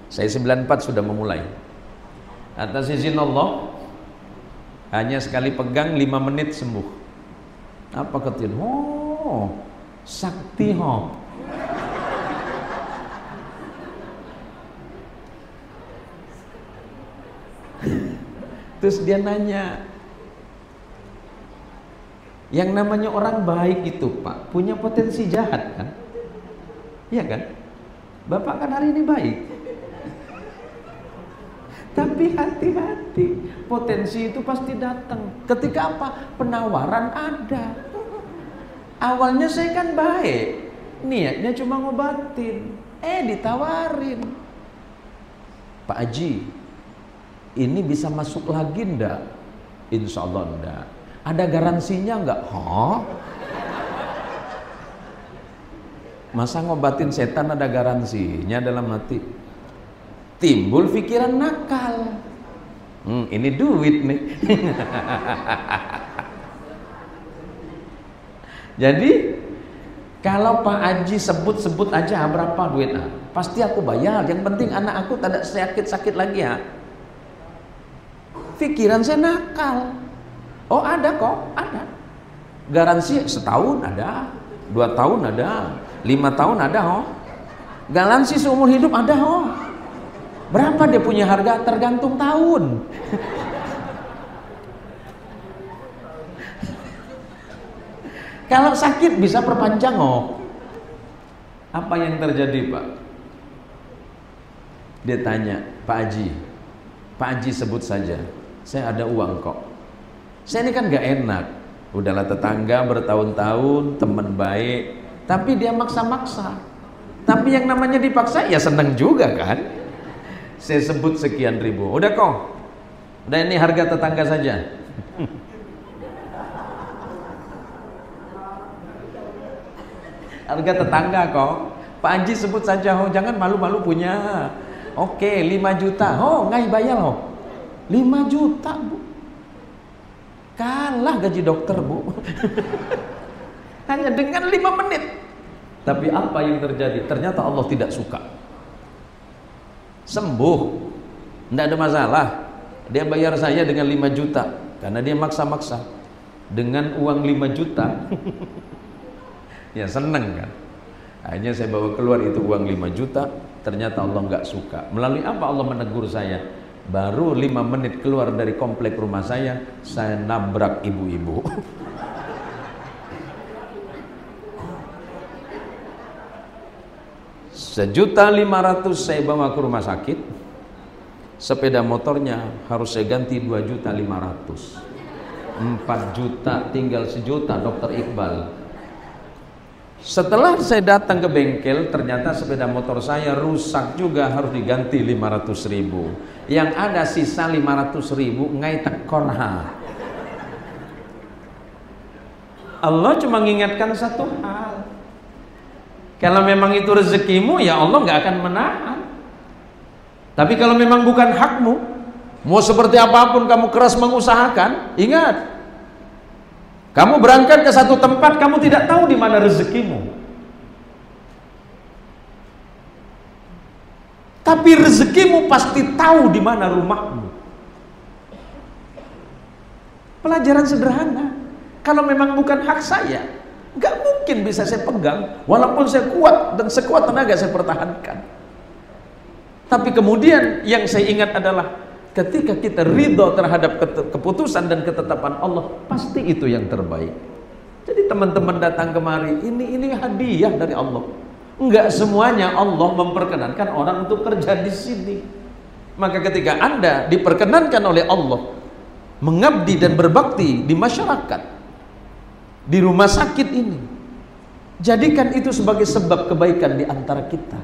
Saya 94 sudah memulai. Atas izin Allah, hanya sekali pegang 5 menit sembuh. Apa ketin? Oh, sakti ho. Terus dia nanya, yang namanya orang baik itu Pak punya potensi jahat kan? Iya kan? Bapak kan hari ini baik. Tapi hati-hati, potensi itu pasti datang. Ketika apa? Penawaran ada. Awalnya saya kan baik, niatnya cuma ngobatin, ditawarin. Pak Haji, ini bisa masuk lagi ndak? Insya Allah ndak. Ada garansinya nggak? Hah? Masa ngobatin setan ada garansinya? Dalam hati timbul pikiran nakal. Ini duit nih. Jadi kalau Pak Haji sebut aja berapa duit? pasti aku bayar. Yang penting anak aku tidak sakit-sakit lagi ya. Pikiran saya nakal. Oh ada kok, ada. Garansi setahun ada, 2 tahun ada, 5 tahun ada oh. Garansi seumur hidup ada oh. Berapa dia punya harga? Tergantung tahun. Kalau sakit bisa perpanjang oh. Apa yang terjadi Pak? Dia tanya, Pak Haji sebut saja, saya ada uang kok. Saya ini kan gak enak. Udahlah tetangga bertahun-tahun, teman baik, tapi dia maksa-maksa. Tapi yang namanya dipaksa ya seneng juga kan. Saya sebut sekian ribu. Udah kok. Udah ini harga tetangga saja. Harga tetangga kok. Pak Haji sebut saja, oh jangan malu-malu punya. Oke, 5 juta. Oh, nggak bayar oh. 5 juta, Bu. Kalah gaji dokter, Bu. Hanya dengan 5 menit. Tapi apa yang terjadi? Ternyata Allah tidak suka. Sembuh. Tidak ada masalah. Dia bayar saya dengan 5 juta. Karena dia maksa-maksa. Dengan uang 5 juta. Ya seneng kan. Akhirnya saya bawa keluar itu uang 5 juta. Ternyata Allah nggak suka. Melalui apa Allah menegur saya? Baru 5 menit keluar dari komplek rumah saya nabrak ibu-ibu. 1.500.000 saya bawa ke rumah sakit. Sepeda motornya harus saya ganti 2.500.000. 4 juta tinggal 1 juta Dokter Iqbal. Setelah saya datang ke bengkel, ternyata sepeda motor saya rusak juga, harus diganti 500.000. Yang ada sisa 500.000 ngai tekorha. Allah cuma mengingatkan satu hal. Kalau memang itu rezekimu, ya Allah nggak akan menahan. Tapi kalau memang bukan hakmu, mau seperti apapun kamu keras mengusahakan, ingat. Kamu berangkat ke satu tempat, kamu tidak tahu di mana rezekimu. Tapi rezekimu pasti tahu di mana rumahmu. Pelajaran sederhana. Kalau memang bukan hak saya, nggak mungkin bisa saya pegang. Walaupun saya kuat dan sekuat tenaga saya pertahankan. Tapi kemudian yang saya ingat adalah ketika kita ridho terhadap keputusan dan ketetapan Allah, pasti itu yang terbaik. Jadi teman-teman datang kemari, ini hadiah dari Allah. Enggak semuanya Allah memperkenankan orang untuk kerja di sini. Maka ketika Anda diperkenankan oleh Allah mengabdi dan berbakti di masyarakat, di rumah sakit ini, jadikan itu sebagai sebab kebaikan di antara kita.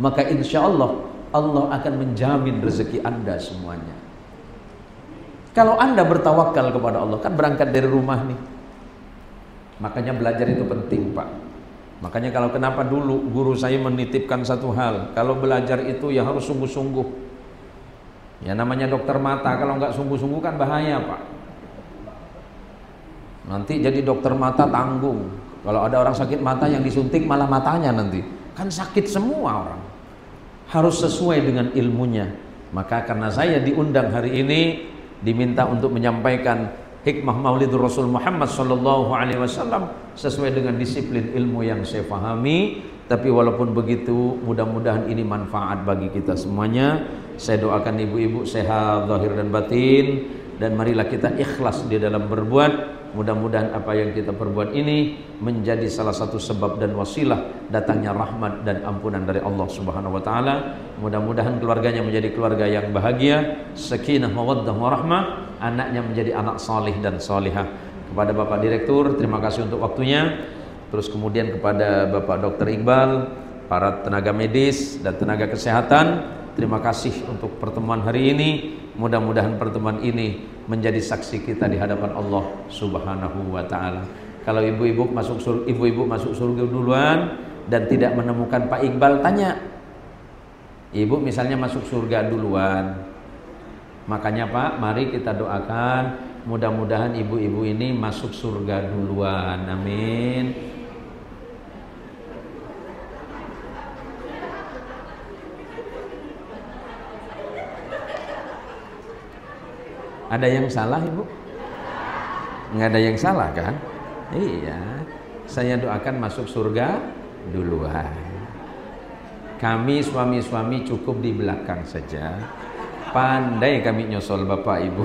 Maka insya Allah Allah akan menjamin rezeki Anda semuanya. Kalau Anda bertawakal kepada Allah, kan berangkat dari rumah nih. Makanya belajar itu penting, Pak. Makanya kalau kenapa dulu guru saya menitipkan satu hal, kalau belajar itu ya harus sungguh-sungguh. Ya namanya dokter mata, kalau nggak sungguh-sungguh kan bahaya, Pak. Nanti jadi dokter mata tanggung. Kalau ada orang sakit mata yang disuntik malah matanya nanti. Kan sakit semua orang. Harus sesuai dengan ilmunya. Maka karena saya diundang hari ini, diminta untuk menyampaikan hikmah Maulidur Rasul Muhammad SAW sesuai dengan disiplin ilmu yang saya pahami. Tapi walaupun begitu, mudah-mudahan ini manfaat bagi kita semuanya. Saya doakan ibu-ibu sehat zahir dan batin, dan marilah kita ikhlas di dalam berbuat. Mudah-mudahan apa yang kita perbuat ini menjadi salah satu sebab dan wasilah datangnya rahmat dan ampunan dari Allah Subhanahu wa taala. Mudah-mudahan keluarganya menjadi keluarga yang bahagia, sakinah, mawaddah, warahmah, anaknya menjadi anak salih dan salihah. Kepada Bapak Direktur, terima kasih untuk waktunya. Terus kemudian kepada Bapak Dr. Iqbal, para tenaga medis dan tenaga kesehatan, terima kasih untuk pertemuan hari ini. Mudah-mudahan pertemuan ini menjadi saksi kita di hadapan Allah Subhanahu wa taala. Kalau ibu-ibu masuk surga duluan dan tidak menemukan Pak Iqbal, tanya. Ibu misalnya masuk surga duluan. Makanya Pak, mari kita doakan mudah-mudahan ibu-ibu ini masuk surga duluan. Amin. Ada yang salah Ibu? Nggak ada yang salah kan? Iya. Saya doakan masuk surga duluan. Kami suami-suami cukup di belakang saja. Pandai kami nyosol Bapak Ibu.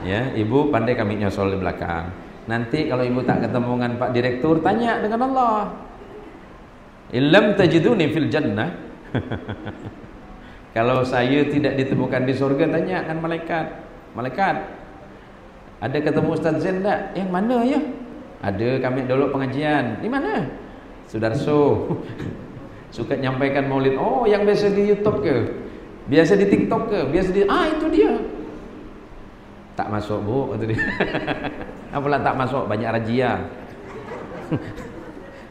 Ya, Ibu pandai kami nyosol di belakang. Nanti kalau Ibu tak ketemu dengan Pak Direktur, tanya dengan Allah. Illam tajiduni fil jannah. Kalau saya tidak ditemukan di surga, tanya kan malaikat. Malaikat, ada ketemu Ustaz Zain enggak? Yang mana ya? Ada, kami dulu pengajian. Di mana? Sudarso. Suka nyampaikan maulid. Oh, yang biasa di YouTube ke? Biasa di TikTok ke? Biasa di itu dia. Tak masuk, Bu, kata dia. Apalah tak masuk, banyak razia.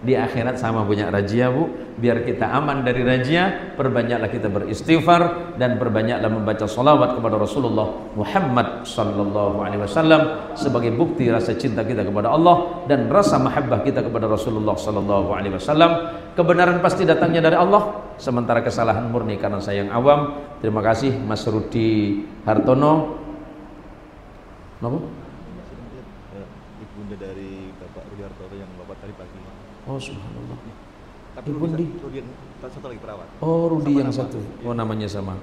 Di akhirat sama punya razia, Bu. Biar kita aman dari razia, perbanyaklah kita beristighfar dan perbanyaklah membaca salawat kepada Rasulullah Muhammad sallallahu alaihi wasallam sebagai bukti rasa cinta kita kepada Allah dan rasa mahabbah kita kepada Rasulullah sallallahu alaihi wasallam. Kebenaran pasti datangnya dari Allah, sementara kesalahan murni karena saya yang awam. Terima kasih Mas Rudi Hartono. Kenapa? Ibunda dari Bapak Rudi Hartono yang wafat tadi pagi. Oh, subhanallah. Tapi Rudi yang satu lagi perawat. Oh, Rudi yang nama. satu. Oh, namanya sama.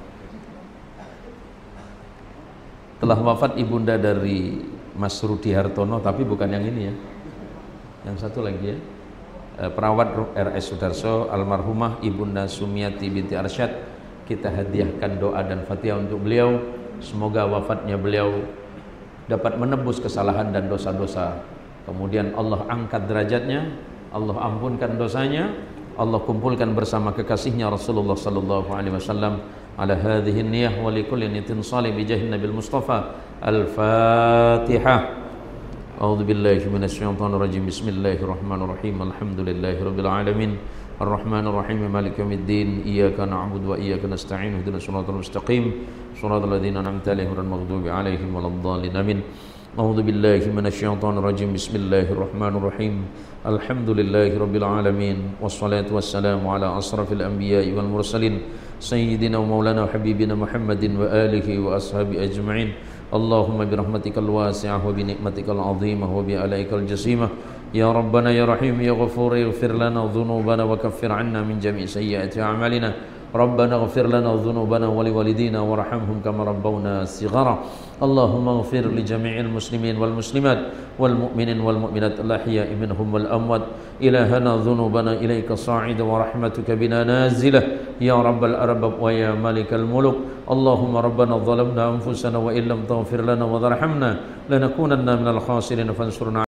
Telah wafat ibunda dari Mas Rudi Hartono, tapi bukan yang ini ya. Yang satu lagi ya. Perawat RS Sudarso, almarhumah Ibunda Sumiati binti Arsyad. Kita hadiahkan doa dan fatihah untuk beliau. Semoga wafatnya beliau dapat menebus kesalahan dan dosa-dosa. Kemudian Allah angkat derajatnya, Allah ampunkan dosanya, Allah kumpulkan bersama kekasihnya Rasulullah sallallahu alaihi wasallam. Ala hadhihi niyyah wa likulli niyatin salih bi jahin nabil Mustafa. Al-Fatihah. A'udzu billahi minasyaitonir rajim. Bismillahirrahmanirrahim. Alhamdulillahirabbil alamin. Ar-Rahmanir Rahim. Maliki yaumiddin. Iyyaka na'budu wa iyyaka nasta'in. Ihdinas siratal mustaqim. Shiratal ladzina an'amta 'alaihim ghairil maghdubi 'alaihim waladdallin. Amin. A'udzu billahi minasyaitonir rajim. Bismillahirrahmanirrahim. Alhamdulillahirabbil alamin. Wassalatu wassalamu ala asrafil anbiya'i wal mursalin sayyidina wa maulana habibina Muhammadin wa alihi wa ashabi ajma'in. Allahumma birahmatikal wasi'ah wa bi ni'matikal 'azimah wa bi alaikal jasimah. Ya Rabbana ya Rahim ya Ghafur ighfir lana dhunubana wa kaffir 'anna min jami'i sayyiati a'malina. Rabbana ighfir lana dhunubana wa liwalidina warhamhum kama rabbawna shighara. Allahumma ighfir li jami'il muslimin wal muslimat wal mu'minin wal mu'minat al-ahya'i minhum wal amwat. Ilahana dhunubana ilaika sa'ida wa rahmatuka bina nazilah ya rabbal arbab wa ya malikal muluk. Allahumma rabbana zalamna anfusana wa illam taghfir lana wa tarhamna lanakunanna minal khasirin fansurna